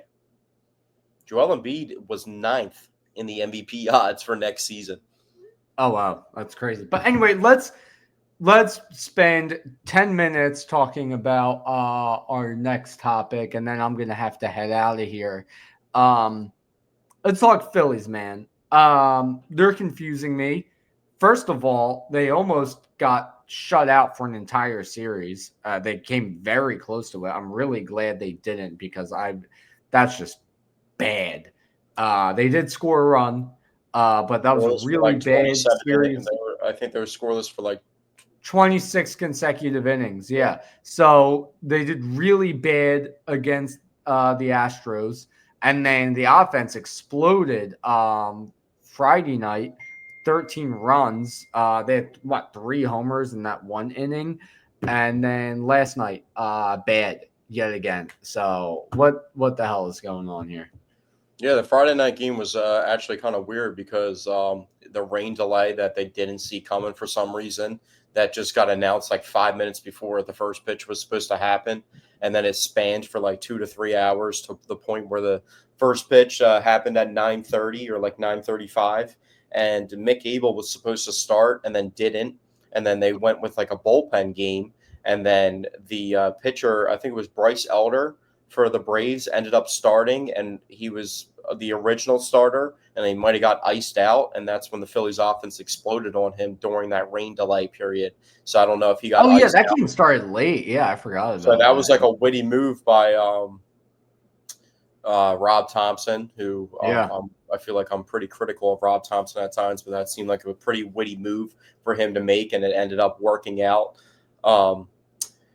[SPEAKER 1] Joel Embiid was 9th in the MVP odds for next season.
[SPEAKER 2] Oh wow, that's crazy. But anyway, let's spend 10 minutes talking about our next topic, and then I'm gonna have to head out of here. Let's talk Phillies, man. They're confusing me. First of all, they almost got shut out for an entire series. They came very close to it. I'm really glad they didn't because that's just bad. They did score a run, but that was a really bad series.
[SPEAKER 1] I think they were scoreless for like
[SPEAKER 2] 26 consecutive innings. Yeah. So they did really bad against the Astros. And then the offense exploded Friday night. 13 runs. They had what 3 homers in that one inning, and then last night, bad yet again. So what the hell is going on here?
[SPEAKER 1] Yeah, the Friday night game was actually kind of weird because the rain delay that they didn't see coming for some reason that just got announced like 5 minutes before the first pitch was supposed to happen, and then it spanned for like 2 to 3 hours to the point where the first pitch happened at 9:30 or like 9:35, and Mick Abel was supposed to start and then didn't, and then they went with like a bullpen game, and then the pitcher, I think it was Bryce Elder for the Braves, ended up starting, and he was the original starter, and he might have got iced out, and that's when the Phillies offense exploded on him during that rain delay period. So I don't know if he got
[SPEAKER 2] Oh yeah,
[SPEAKER 1] iced
[SPEAKER 2] that
[SPEAKER 1] out.
[SPEAKER 2] game started late. Yeah, I forgot
[SPEAKER 1] So
[SPEAKER 2] about
[SPEAKER 1] that was like
[SPEAKER 2] that.
[SPEAKER 1] a witty move by Rob Thompson, who
[SPEAKER 2] Yeah.
[SPEAKER 1] I feel like I'm pretty critical of Rob Thompson at times, but that seemed like a pretty witty move for him to make, and it ended up working out. Um,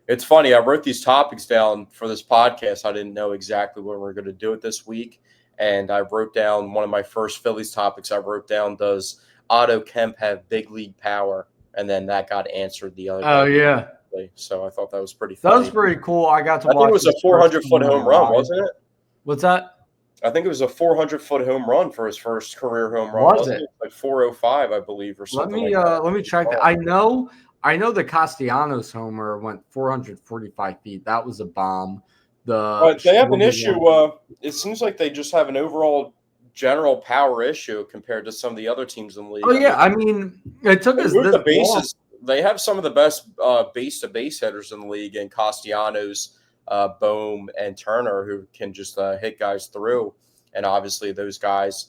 [SPEAKER 1] it's funny. I wrote these topics down for this podcast. I didn't know exactly what we were going to do it this week. And I wrote down one of my first Phillies topics. I wrote down, does Otto Kemp have big league power? And then that got answered the other
[SPEAKER 2] Oh
[SPEAKER 1] day.
[SPEAKER 2] yeah,
[SPEAKER 1] So I thought that was pretty
[SPEAKER 2] that was
[SPEAKER 1] funny.
[SPEAKER 2] pretty cool. I got to
[SPEAKER 1] I think it
[SPEAKER 2] watch
[SPEAKER 1] was a
[SPEAKER 2] his first
[SPEAKER 1] 400-foot
[SPEAKER 2] game
[SPEAKER 1] home run,
[SPEAKER 2] live.
[SPEAKER 1] wasn't it?
[SPEAKER 2] What's that?
[SPEAKER 1] I think it was a 400-foot home run for his first career home run,
[SPEAKER 2] Was
[SPEAKER 1] wasn't
[SPEAKER 2] it?
[SPEAKER 1] it? Like 405, I believe, or something like that.
[SPEAKER 2] Let me check that. I know the Castellanos homer went 445 feet. That was a bomb. The
[SPEAKER 1] But they have an
[SPEAKER 2] Schwarber
[SPEAKER 1] issue.
[SPEAKER 2] one.
[SPEAKER 1] It seems like they just have an overall general power issue compared to some of the other teams in the league.
[SPEAKER 2] Oh
[SPEAKER 1] I
[SPEAKER 2] yeah,
[SPEAKER 1] mean,
[SPEAKER 2] I mean it took
[SPEAKER 1] they
[SPEAKER 2] us
[SPEAKER 1] move
[SPEAKER 2] this
[SPEAKER 1] the
[SPEAKER 2] long.
[SPEAKER 1] bases. They have some of the best base to base hitters in the league, and Castellanos, Bohm, and Turner, who can just hit guys through. And obviously, those guys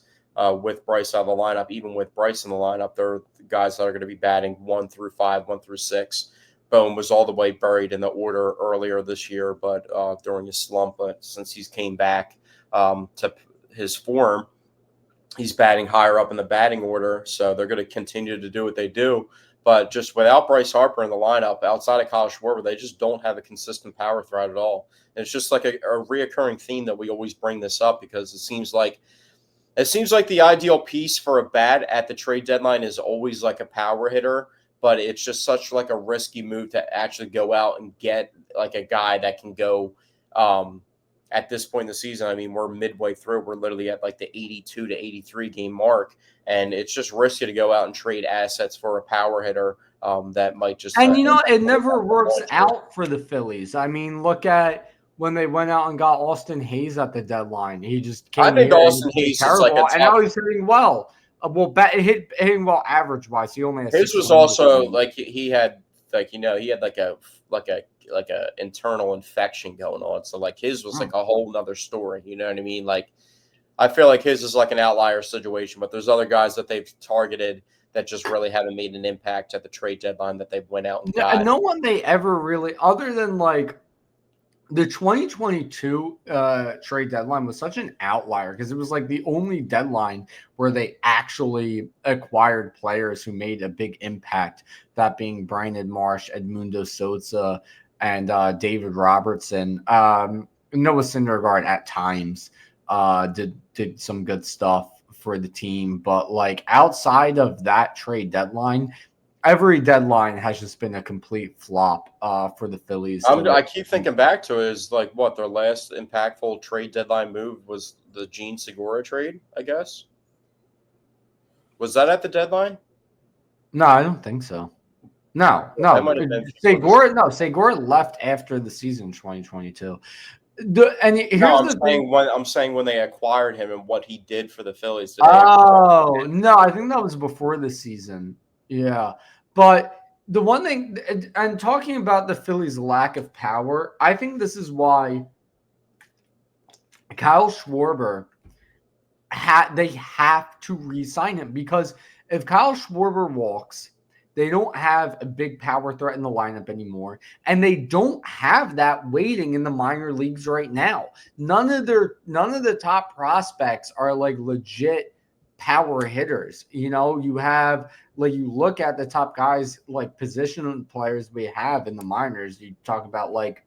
[SPEAKER 1] with Bryce out of the lineup, even with Bryce in the lineup, they're the guys that are going to be batting 1 through 5, 1 through 6. Bohm was all the way buried in the order earlier this year, but during his slump, but since he's came back to his form, he's batting higher up in the batting order. So they're going to continue to do what they do. But just without Bryce Harper in the lineup, outside of Kyle Schwarber, they just don't have a consistent power threat at all. And it's just like a reoccurring theme that we always bring this up because it seems like the ideal piece for a bat at the trade deadline is always like a power hitter, but it's just such like a risky move to actually go out and get like a guy that can go at this point in the season. I mean, we're midway through. We're literally at like the 82 to 83 game mark, and it's just risky to go out and trade assets for a power hitter that might just
[SPEAKER 2] And you
[SPEAKER 1] end
[SPEAKER 2] know,
[SPEAKER 1] up
[SPEAKER 2] it
[SPEAKER 1] really
[SPEAKER 2] never
[SPEAKER 1] having a
[SPEAKER 2] works
[SPEAKER 1] launch year.
[SPEAKER 2] out for the Phillies. I mean, look at when they went out and got Austin Hayes at the deadline. He just
[SPEAKER 1] I
[SPEAKER 2] came
[SPEAKER 1] think
[SPEAKER 2] here and
[SPEAKER 1] Austin
[SPEAKER 2] played
[SPEAKER 1] Hayes is like a
[SPEAKER 2] terrible, and
[SPEAKER 1] top.
[SPEAKER 2] now he's hitting well. Hitting well average wise. He only has
[SPEAKER 1] His
[SPEAKER 2] 60
[SPEAKER 1] was
[SPEAKER 2] homers.
[SPEAKER 1] also like he had like he had like a internal infection going on. So like his was like a whole nother story. You know what I mean? Like I feel like his is like an outlier situation, but there's other guys that they've targeted that just really haven't made an impact at the trade deadline that they've went out and got.
[SPEAKER 2] No one they ever really, other than like the 2022 trade deadline was such an outlier because it was like the only deadline where they actually acquired players who made a big impact, that being Brandon Marsh, Edmundo Sosa, and David Robertson. Noah Syndergaard at times did some good stuff for the team, but like outside of that trade deadline, every deadline has just been a complete flop for the Phillies.
[SPEAKER 1] I keep thinking back to it is like what their last impactful trade deadline move was the Gene Segura trade, I guess. Was that at the deadline?
[SPEAKER 2] No, I don't think so. No,
[SPEAKER 1] That
[SPEAKER 2] no.
[SPEAKER 1] might have been before this.
[SPEAKER 2] Segura left after the season 2022. And
[SPEAKER 1] No,
[SPEAKER 2] here's the thing.
[SPEAKER 1] I'm saying when they acquired him and what he did for the Phillies. Did they
[SPEAKER 2] Oh, no, I think that was before the season. Yeah. But the one thing, and talking about the Phillies' lack of power, I think this is why Kyle Schwarber they have to re-sign him, because if Kyle Schwarber walks, they don't have a big power threat in the lineup anymore, and they don't have that waiting in the minor leagues right now. None of the top prospects are like legit power hitters. You know, you have like you look at the top guys, like position players we have in the minors. You talk about like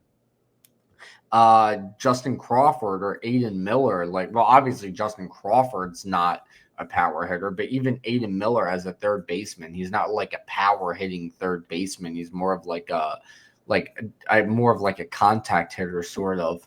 [SPEAKER 2] Justin Crawford or Aiden Miller. Like, well, obviously Justin Crawford's not a power hitter, but even Aiden Miller as a third baseman, he's not like a power hitting third baseman. He's more of like a contact hitter sort of.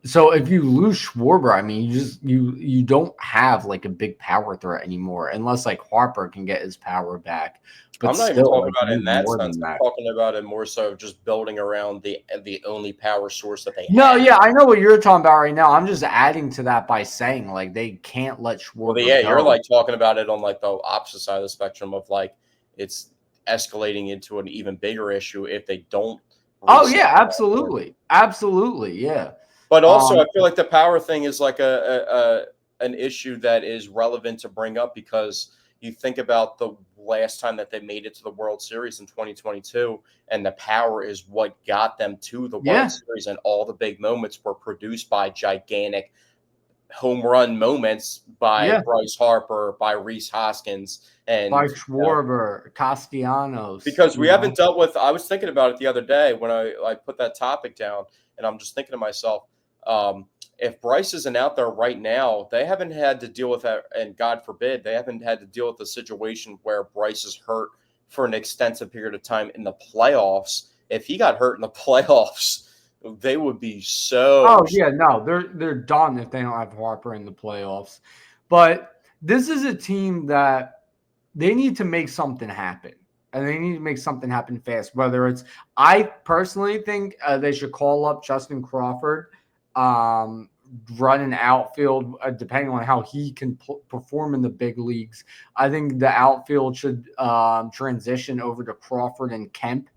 [SPEAKER 2] So if you lose Schwarber, I mean, you don't have like a big power threat anymore, unless like Harper can get his power back. But
[SPEAKER 1] I'm not even
[SPEAKER 2] still,
[SPEAKER 1] talking
[SPEAKER 2] like,
[SPEAKER 1] about
[SPEAKER 2] you
[SPEAKER 1] it in
[SPEAKER 2] need
[SPEAKER 1] that
[SPEAKER 2] more
[SPEAKER 1] sense.
[SPEAKER 2] than
[SPEAKER 1] I'm
[SPEAKER 2] that.
[SPEAKER 1] talking about it more so just building around the only power source that they
[SPEAKER 2] No,
[SPEAKER 1] have.
[SPEAKER 2] yeah, I know what you're talking about right now. I'm just adding to that by saying like they can't let
[SPEAKER 1] Well,
[SPEAKER 2] Schwarber
[SPEAKER 1] yeah, you're
[SPEAKER 2] go.
[SPEAKER 1] like talking about it on like the opposite side of the spectrum of like it's escalating into an even bigger issue if they don't
[SPEAKER 2] Oh
[SPEAKER 1] reset.
[SPEAKER 2] yeah, absolutely, absolutely, yeah.
[SPEAKER 1] But also,
[SPEAKER 2] Um,
[SPEAKER 1] I feel like the power thing is like a an issue that is relevant to bring up because you think about the last time that they made it to the World Series in 2022, and the power is what got them to the World
[SPEAKER 2] yeah,
[SPEAKER 1] Series, and all the big moments were produced by gigantic home run moments by
[SPEAKER 2] yeah.
[SPEAKER 1] Bryce Harper, by Reese Hoskins,
[SPEAKER 2] By
[SPEAKER 1] and
[SPEAKER 2] Schwarber, Castellanos,
[SPEAKER 1] because we haven't dealt with. I was thinking about it the other day when I put that topic down, and I'm just thinking to myself, if Bryce isn't out there right now, they haven't had to deal with that, and God forbid, they haven't had to deal with the situation where Bryce is hurt for an extensive period of time in the playoffs. If he got hurt in the playoffs, they would be so.
[SPEAKER 2] Oh yeah, no, they're done if they don't have Harper in the playoffs. But this is a team that they need to make something happen, and they need to make something happen fast. Whether it's, I personally think they should call up Justin Crawford, um, run an outfield depending on how he can perform in the big leagues. I think the outfield should transition over to Crawford and Kemp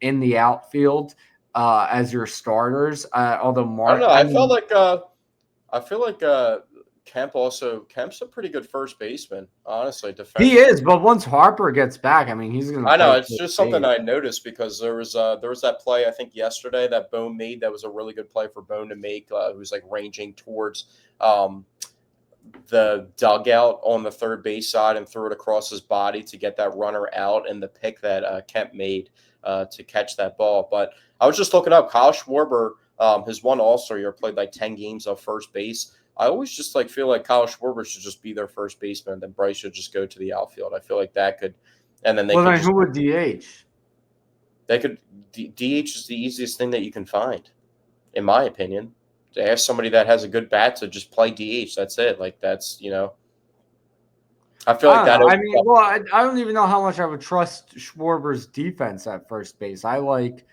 [SPEAKER 2] in the outfield as your starters. Although
[SPEAKER 1] I don't
[SPEAKER 2] Mark,
[SPEAKER 1] know.
[SPEAKER 2] I
[SPEAKER 1] I felt
[SPEAKER 2] mean,
[SPEAKER 1] like I feel like Kemp's a pretty good first baseman, honestly,
[SPEAKER 2] he
[SPEAKER 1] defensively.
[SPEAKER 2] is. But once Harper gets back, I mean, he's going to
[SPEAKER 1] I know
[SPEAKER 2] play
[SPEAKER 1] it's
[SPEAKER 2] first
[SPEAKER 1] just something
[SPEAKER 2] base.
[SPEAKER 1] I noticed because there was that play I think yesterday that Bone made that was a really good play for Bone to make. Who's like ranging towards um, the dugout on the third base side and threw it across his body to get that runner out, and the pick that Kemp made to catch that ball. But I was just looking up Kyle Schwarber has won All-Star year, played like 10 games of first base. I always just like feel like Kyle Schwarber should just be their first baseman, and then Bryce should just go to the outfield. I feel like that could, and then they
[SPEAKER 2] Well,
[SPEAKER 1] could
[SPEAKER 2] then
[SPEAKER 1] just
[SPEAKER 2] who would DH?
[SPEAKER 1] they could DH is the easiest thing that you can find, in my opinion. To ask somebody that has a good bat to just play DH, that's it. Like that's I feel
[SPEAKER 2] I
[SPEAKER 1] like
[SPEAKER 2] don't
[SPEAKER 1] that
[SPEAKER 2] know. I
[SPEAKER 1] opens
[SPEAKER 2] mean,
[SPEAKER 1] up.
[SPEAKER 2] well, I don't even know how much I would trust Schwarber's defense at first base. I like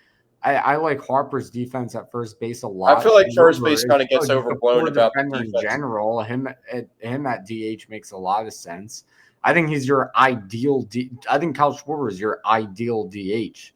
[SPEAKER 2] Harper's defense at first base a
[SPEAKER 1] I
[SPEAKER 2] lot.
[SPEAKER 1] feel like first base
[SPEAKER 2] Schwarber is
[SPEAKER 1] kind of gets
[SPEAKER 2] just a
[SPEAKER 1] overblown
[SPEAKER 2] poor
[SPEAKER 1] about the
[SPEAKER 2] defender in
[SPEAKER 1] defense.
[SPEAKER 2] general. Him at DH makes a lot of sense. I think he's your ideal. I think Kyle Schwarber is your ideal DH.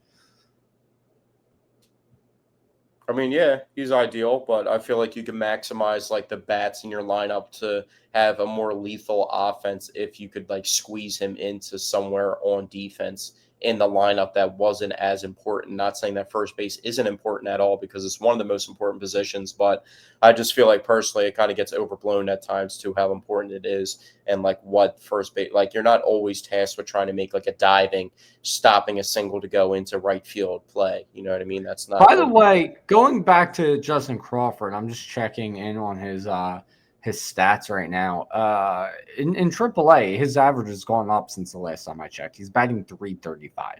[SPEAKER 1] I mean, yeah, he's ideal, but I feel like you can maximize like the bats in your lineup to have a more lethal offense if you could like squeeze him into somewhere on defense in the lineup that wasn't as important. Not saying that first base isn't important at all because it's one of the most important positions, but I just feel like personally it kind of gets overblown at times to how important it is and like what first base like you're not always tasked with trying to make like a diving stopping a single to go into right field play. You know what I mean? That's not
[SPEAKER 2] By the
[SPEAKER 1] always.
[SPEAKER 2] way, going back to Justin Crawford, I'm just checking in on his stats right now. In AAA, his average has gone up since the last time I checked. He's batting 335.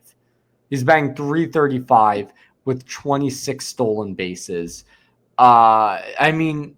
[SPEAKER 2] He's batting 335 with 26 stolen bases. I mean,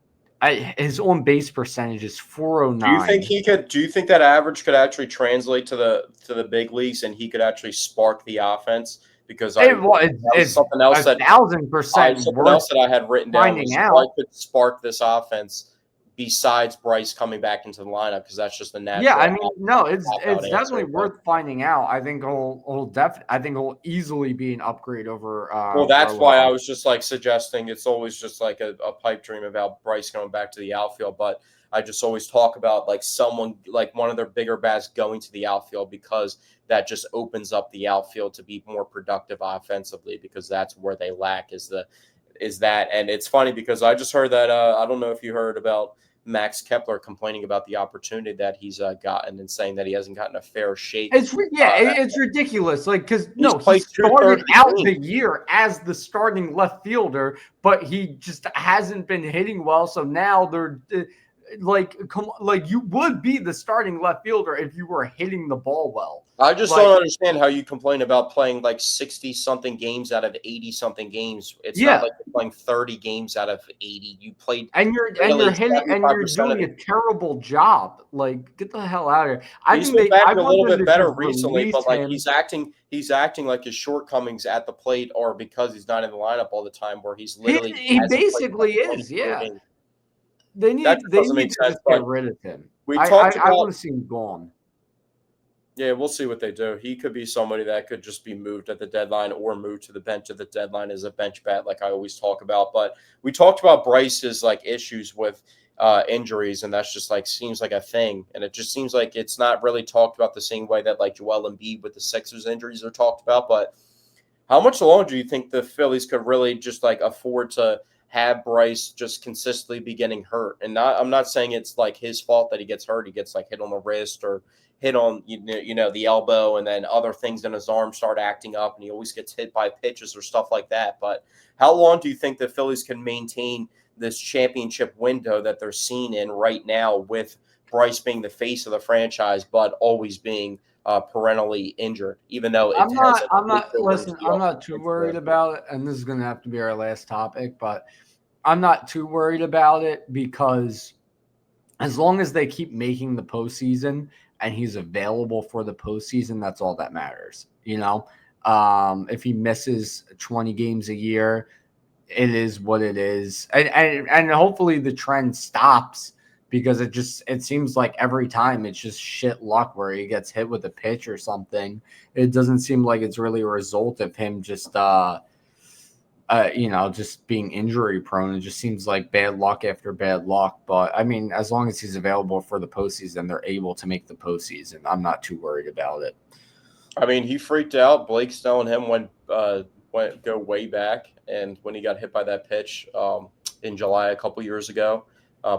[SPEAKER 2] his on base percentage is
[SPEAKER 1] Do you think
[SPEAKER 2] 409.
[SPEAKER 1] he could? Do you think that average could actually translate to the big leagues, and he could actually spark the offense? Because I
[SPEAKER 2] Well,
[SPEAKER 1] that was
[SPEAKER 2] it's
[SPEAKER 1] something else that
[SPEAKER 2] 1,000%
[SPEAKER 1] something
[SPEAKER 2] worth
[SPEAKER 1] else that I had written down
[SPEAKER 2] finding
[SPEAKER 1] was what
[SPEAKER 2] out.
[SPEAKER 1] could spark this offense besides Bryce coming back into the lineup because that's just the
[SPEAKER 2] Yeah, I
[SPEAKER 1] natural
[SPEAKER 2] mean, no,
[SPEAKER 1] cop out
[SPEAKER 2] it's definitely
[SPEAKER 1] answer. But
[SPEAKER 2] worth finding out. I think he'll easily be an upgrade over
[SPEAKER 1] well, that's why I
[SPEAKER 2] Verlander.
[SPEAKER 1] was just like suggesting it's always just like a pipe dream about Bryce going back to the outfield. But I just always talk about like someone like one of their bigger bats going to the outfield because that just opens up the outfield to be more productive offensively because that's where they lack is that. And it's funny because I just heard that I don't know if you heard about Max Kepler complaining about the opportunity that he's gotten and saying that he hasn't gotten a fair shake.
[SPEAKER 2] It's ridiculous. Like, because
[SPEAKER 1] He's
[SPEAKER 2] no, he
[SPEAKER 1] played
[SPEAKER 2] started
[SPEAKER 1] 2/3 of
[SPEAKER 2] out
[SPEAKER 1] the game.
[SPEAKER 2] the year as the starting left fielder, but he just hasn't been hitting well. So now you would be the starting left fielder if you were hitting the ball well.
[SPEAKER 1] I just don't understand how you complain about playing like 60-something games out of 80-something games. It's not like you're playing 30 games out of 80. You played
[SPEAKER 2] and you're hitting and you're doing a terrible job. Like, get the hell out of here.
[SPEAKER 1] He's been batting a little bit better recently, but like he's acting like his shortcomings at the plate are because he's not in the lineup all the time, where he's literally
[SPEAKER 2] he basically is. Yeah, they need to just get rid of him. I want to see him gone.
[SPEAKER 1] Yeah, we'll see what they do. He could be somebody that could just be moved at the deadline or moved to the bench at the deadline as a bench bat, like I always talk about. But we talked about Bryce's like issues with injuries, and that's just like seems like a thing. And it just seems like it's not really talked about the same way that like Joel Embiid with the Sixers injuries are talked about. But how much longer do you think the Phillies could really just like afford to have Bryce just consistently be getting hurt? And I'm not saying it's like his fault that he gets hurt. He gets like hit on the wrist or hit on the elbow, and then other things in his arm start acting up, and he always gets hit by pitches or stuff like that. But how long do you think the Phillies can maintain this championship window that they're seen in right now, with Bryce being the face of the franchise, but always being perennially injured, even though
[SPEAKER 2] I'm not too worried about it. And this is going to have to be our last topic, but I'm not too worried about it because as long as they keep making the postseason and he's available for the postseason, that's all that matters. If he misses 20 games a year, it is what it is. And hopefully the trend stops, because it seems like every time it's just shit luck where he gets hit with a pitch or something. It doesn't seem like it's really a result of him just just being injury prone. It just seems like bad luck after bad luck. But I mean, as long as he's available for the postseason, they're able to make the postseason. I'm not too worried about it.
[SPEAKER 1] I mean, he freaked out. Blake Snell and him went go way back, and when he got hit by that pitch in July a couple years ago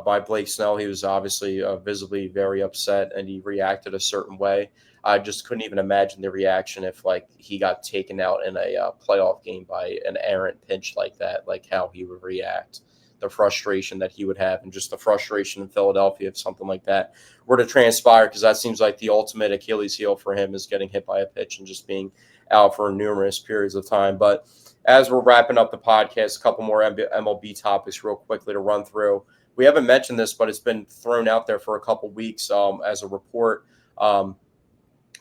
[SPEAKER 1] by Blake Snell, he was obviously visibly very upset, and he reacted a certain way. I just couldn't even imagine the reaction if like he got taken out in a playoff game by an errant pitch like that, like how he would react, the frustration that he would have, and just the frustration in Philadelphia if something like that were to transpire, because that seems like the ultimate Achilles heel for him is getting hit by a pitch and just being out for numerous periods of time. But as we're wrapping up the podcast, a couple more MLB topics real quickly to run through. We haven't mentioned this, but it's been thrown out there for a couple weeks as a report. A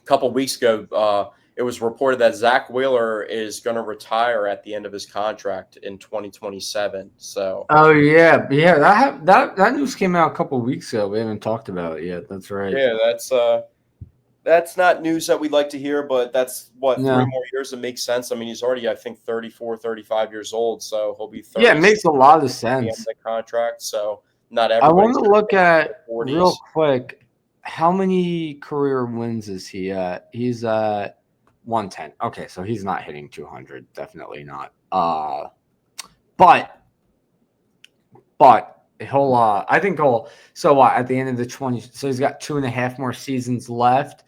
[SPEAKER 1] couple weeks ago, it was reported that Zach Wheeler is going to retire at the end of his contract in 2027. So,
[SPEAKER 2] that news came out a couple weeks ago. We haven't talked about it yet. That's right.
[SPEAKER 1] Yeah, that's not news that we'd like to hear, but that's 3 more years. It makes sense. I mean, he's already, I think, 34, 35 years old, so he'll be 30.
[SPEAKER 2] Yeah, it makes a lot of sense.
[SPEAKER 1] The contract, so not
[SPEAKER 2] everybody. I want to look at real quick. How many career wins is he at? He's at 110. Okay, so he's not hitting 200. Definitely not. But he'll. I think he'll. So at the end of the 20. So he's got 2.5 more seasons left.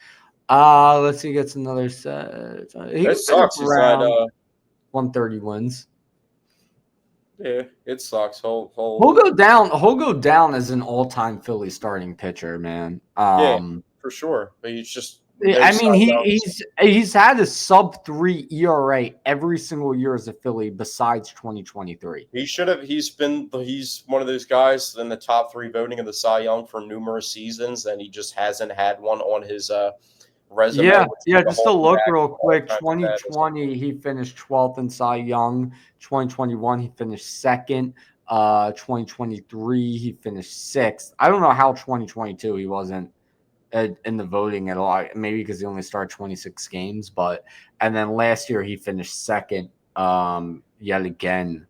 [SPEAKER 2] Let's see. He gets another set.
[SPEAKER 1] It sucks. He's at
[SPEAKER 2] 130 wins.
[SPEAKER 1] Yeah, it sucks. He'll
[SPEAKER 2] go down. He'll go down as an all-time Philly starting pitcher, man.
[SPEAKER 1] Yeah, for sure. But he's just.
[SPEAKER 2] I mean, he's had a sub-3 ERA every single year as a Philly besides 2023.
[SPEAKER 1] He should have. He's one of those guys in the top 3 voting of the Cy Young for numerous seasons, and he just hasn't had one on his resume.
[SPEAKER 2] Yeah. Just to look real quick, 2020 he finished 12th in Cy Young. 2021 he finished 2nd. 2023 he finished 6th. I don't know how 2022 he wasn't in the voting at all. Maybe because he only started 26 games, and then last year he finished 2nd. Yet again,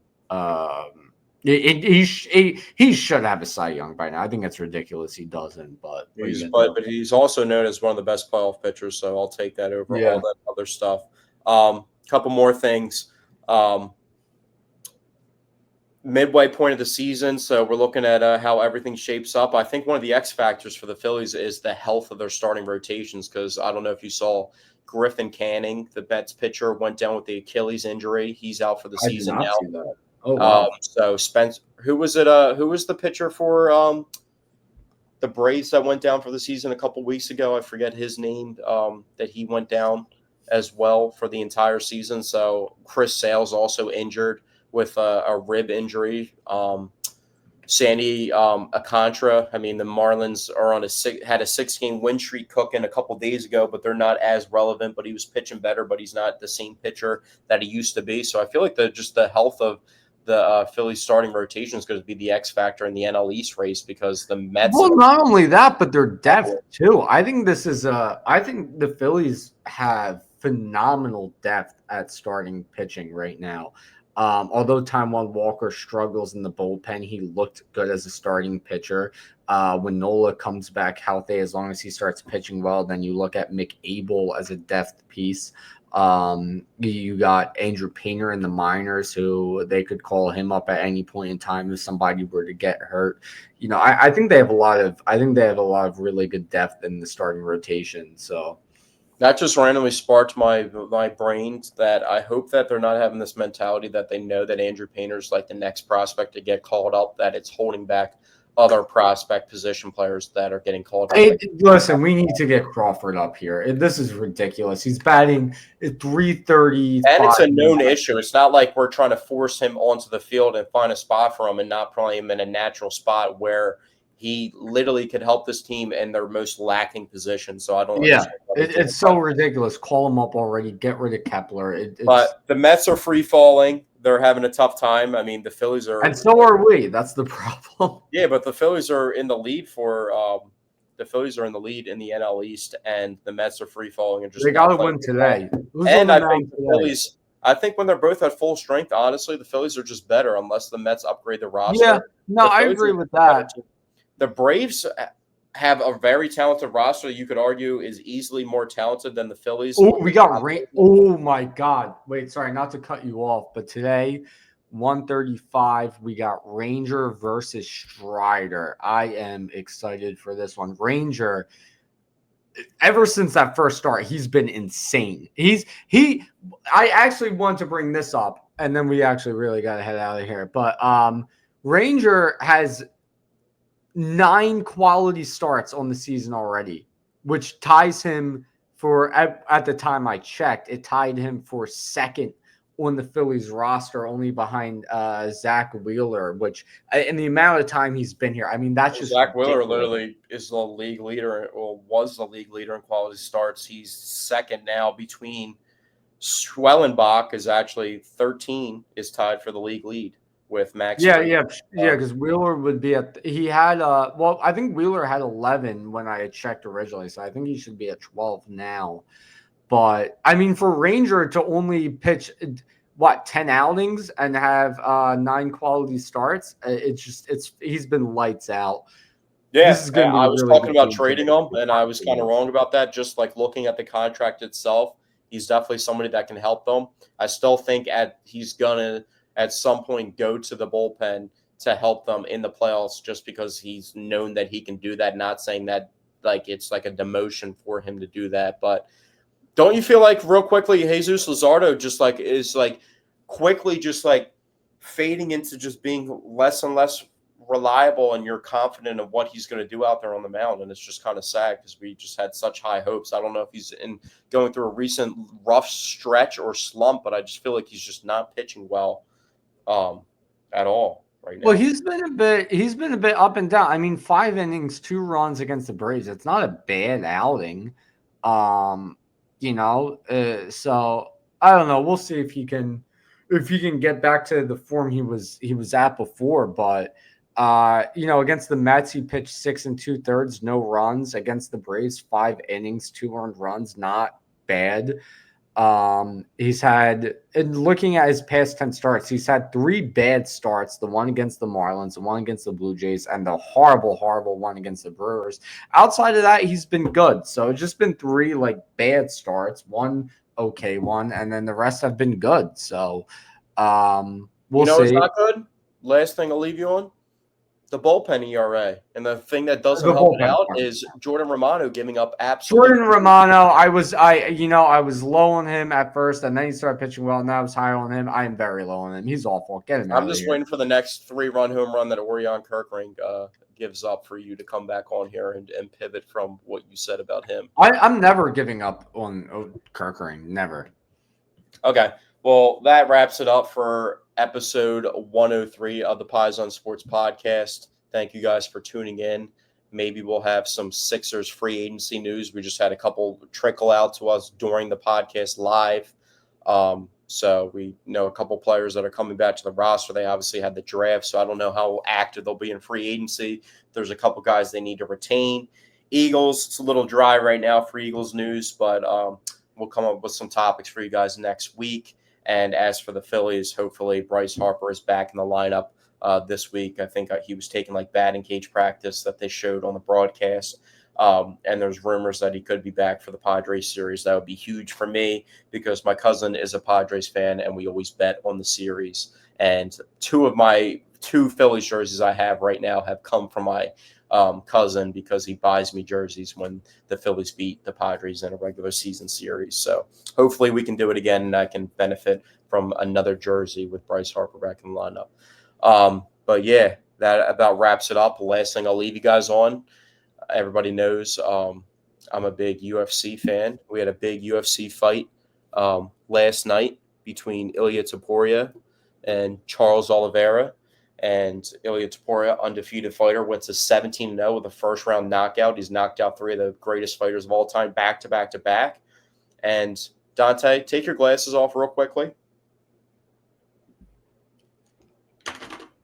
[SPEAKER 2] he should have a Cy Young by now. I think it's ridiculous he doesn't, but
[SPEAKER 1] he's also known as one of the best playoff pitchers, so I'll take that over all that other stuff. Couple more things. Midway point of the season, so we're looking at how everything shapes up. I think one of the X factors for the Phillies is the health of their starting rotations, because I don't know if you saw Griffin Canning, the Mets pitcher, went down with the Achilles injury. He's out for the season now.
[SPEAKER 2] Oh, wow.
[SPEAKER 1] So Spence, who was it? Who was the pitcher for the Braves that went down for the season a couple weeks ago. I forget his name. That he went down as well for the entire season. So Chris Sale's also injured with a rib injury. Sandy Alcantara. I mean, the Marlins are on had a 6-game win streak cooking a couple days ago, but they're not as relevant. But he was pitching better, but he's not the same pitcher that he used to be. So I feel like the health of the Phillies starting rotation is going to be the X factor in the NL East race because the Mets.
[SPEAKER 2] Well, not only that, but their depth too. I think I think the Phillies have phenomenal depth at starting pitching right now. Although Taijuan Walker struggles in the bullpen, he looked good as a starting pitcher. When Nola comes back healthy, as long as he starts pitching well, then you look at McAble as a depth piece. You got Andrew Painter in the minors, who they could call him up at any point in time if somebody were to get hurt. You know, I think they have a lot of really good depth in the starting rotation. So
[SPEAKER 1] that just randomly sparked my brain that I hope that they're not having this mentality that they know that Andrew Painter's like the next prospect to get called up, that it's holding back other prospect position players that are getting called up.
[SPEAKER 2] Listen, we need to get Crawford up here. This is ridiculous. He's batting at 330.
[SPEAKER 1] And it's a known issue. It's not like we're trying to force him onto the field and find a spot for him and not play him in a natural spot where he literally could help this team in their most lacking position. So I don't.
[SPEAKER 2] Yeah, it's so ridiculous. Call him up already. Get rid of Kepler.
[SPEAKER 1] But the Mets are free falling. They're having a tough time. I mean, the Phillies are,
[SPEAKER 2] and so are we. That's the problem.
[SPEAKER 1] Yeah, but the Phillies are in the lead the Phillies are in the lead in the NL East, and the Mets are free falling and just
[SPEAKER 2] they got to win today.
[SPEAKER 1] And I think the Phillies. I think when they're both at full strength, honestly, the Phillies are just better unless the Mets upgrade the roster.
[SPEAKER 2] Yeah, no, I agree with that.
[SPEAKER 1] The Braves have a very talented roster. You could argue is easily more talented than the Phillies.
[SPEAKER 2] Oh, we got Oh my God! Wait, sorry, not to cut you off, but today, 1:35, we got Ranger versus Strider. I am excited for this one. Ranger, ever since that first start, he's been insane. I actually want to bring this up, and then we actually really got to head out of here. But Ranger has 9 quality starts on the season already, which ties him for, at the time I checked, it tied him for second on the Phillies roster, only behind Zach Wheeler, which in the amount of time he's been here, I mean, that's just
[SPEAKER 1] Zach Wheeler literally is the league leader, or was the league leader in quality starts. He's second now between Schwellenbach is actually 13, is tied for the league lead with Max.
[SPEAKER 2] Yeah, because Wheeler would be I think Wheeler had 11 when I had checked originally, so I think he should be at 12 now. But I mean, for Ranger to only pitch 10 outings and have 9 quality starts, he's been lights out.
[SPEAKER 1] Yeah, I was talking about trading him, and I was kind of wrong about that. Just like looking at the contract itself, he's definitely somebody that can help them. I still think he's gonna at some point go to the bullpen to help them in the playoffs, just because he's known that he can do that. Not saying that like it's like a demotion for him to do that, but don't you feel like real quickly Jesus Luzardo just like is like quickly just like fading into just being less and less reliable, and you're confident of what he's going to do out there on the mound, and it's just kind of sad because we just had such high hopes. I don't know if he's going through a recent rough stretch or slump, but I just feel like he's just not pitching well at all right now.
[SPEAKER 2] Well, he's been a bit up and down. I mean, 5 innings, 2 runs against the Braves. It's not a bad outing. So I don't know. We'll see if he can get back to the form he was at before. But against the Mets, he pitched 6 2/3, no runs. Against the Braves, 5 innings, 2 earned runs, not bad. He's had, and looking at his past 10 starts, he's had 3 bad starts, the one against the Marlins, the one against the Blue Jays, and the horrible, horrible one against the Brewers. Outside of that, he's been good. So it's just been 3 like bad starts, 1 okay one, and then the rest have been good. So we'll see.
[SPEAKER 1] It's not good. Last thing I'll leave you on. The bullpen ERA. And the thing that doesn't help it out is Jordan Romano giving up absolutely.
[SPEAKER 2] Jordan Romano, I was low on him at first, and then he started pitching well, and I was high on him. I am very low on him. He's awful. Get him out of here.
[SPEAKER 1] I'm just waiting for the next 3-run home run that Orion Kirkring gives up for you to come back on here and pivot from what you said about him.
[SPEAKER 2] I'm never giving up on Kirkering. Never.
[SPEAKER 1] Okay. Well, that wraps it up for episode 103 of the Paisan Sports Podcast. Thank you guys for tuning in. Maybe we'll have some Sixers free agency news. We just had a couple trickle out to us during the podcast live. So we know a couple players that are coming back to the roster. They obviously had the draft, so I don't know how active they'll be in free agency. There's a couple guys they need to retain. Eagles, it's a little dry right now for Eagles news, but we'll come up with some topics for you guys next week. And as for the Phillies, hopefully Bryce Harper is back in the lineup this week. I think he was taking like batting cage practice that they showed on the broadcast. And there's rumors that he could be back for the Padres series. That would be huge for me because my cousin is a Padres fan and we always bet on the series. And two of my Phillies jerseys I have right now have come from my cousin because he buys me jerseys when the Phillies beat the Padres in a regular season series. So hopefully we can do it again and I can benefit from another jersey with Bryce Harper back in the lineup. But yeah, that about wraps it up. The last thing I'll leave you guys on. Everybody knows I'm a big UFC fan. We had a big UFC fight last night between Ilia Topuria and Charles Oliveira. And Ilia Topuria, undefeated fighter, went to 17-0 with a first-round knockout. He's knocked out three of the greatest fighters of all time back to back to back. And Dante, take your glasses off real quickly.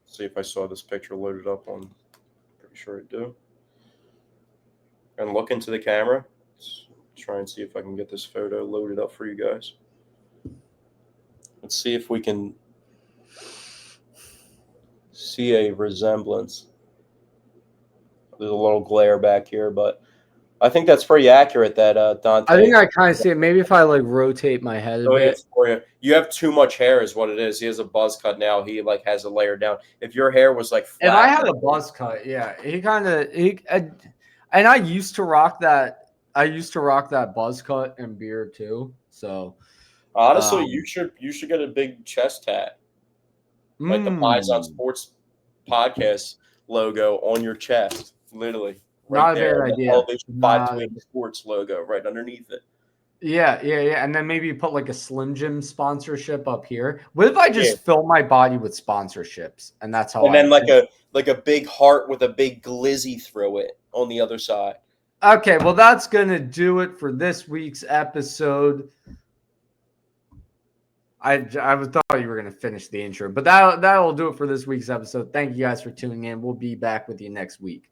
[SPEAKER 1] See if I saw this picture loaded up on. Pretty sure I do. And look into the camera. Let's try and see if I can get this photo loaded up for you guys. Let's see if we can see a resemblance. There's a little glare back here, but I think that's pretty accurate that Dante.
[SPEAKER 2] I think I kind of see it. Maybe if I like rotate my head a bit.
[SPEAKER 1] You have too much hair is what it is. He has a buzz cut now. He like has a layer down. If your hair was like flat.
[SPEAKER 2] If I had a buzz cut, yeah. And I used to rock that. I used to rock that buzz cut and beard too. So
[SPEAKER 1] honestly, you should get a big chest tat, like the Paisan Sports Podcast logo on your chest, literally. Right
[SPEAKER 2] not
[SPEAKER 1] there,
[SPEAKER 2] a bad idea.
[SPEAKER 1] Elevation 520 Sports logo right underneath it.
[SPEAKER 2] Yeah. And then maybe put like a Slim Jim sponsorship up here. What if I just fill my body with sponsorships and that's how?
[SPEAKER 1] And then like a big heart with a big glizzy through it on the other side.
[SPEAKER 2] Okay, well that's gonna do it for this week's episode. I thought you were gonna finish the intro, but that will do it for this week's episode. Thank you guys for tuning in. We'll be back with you next week.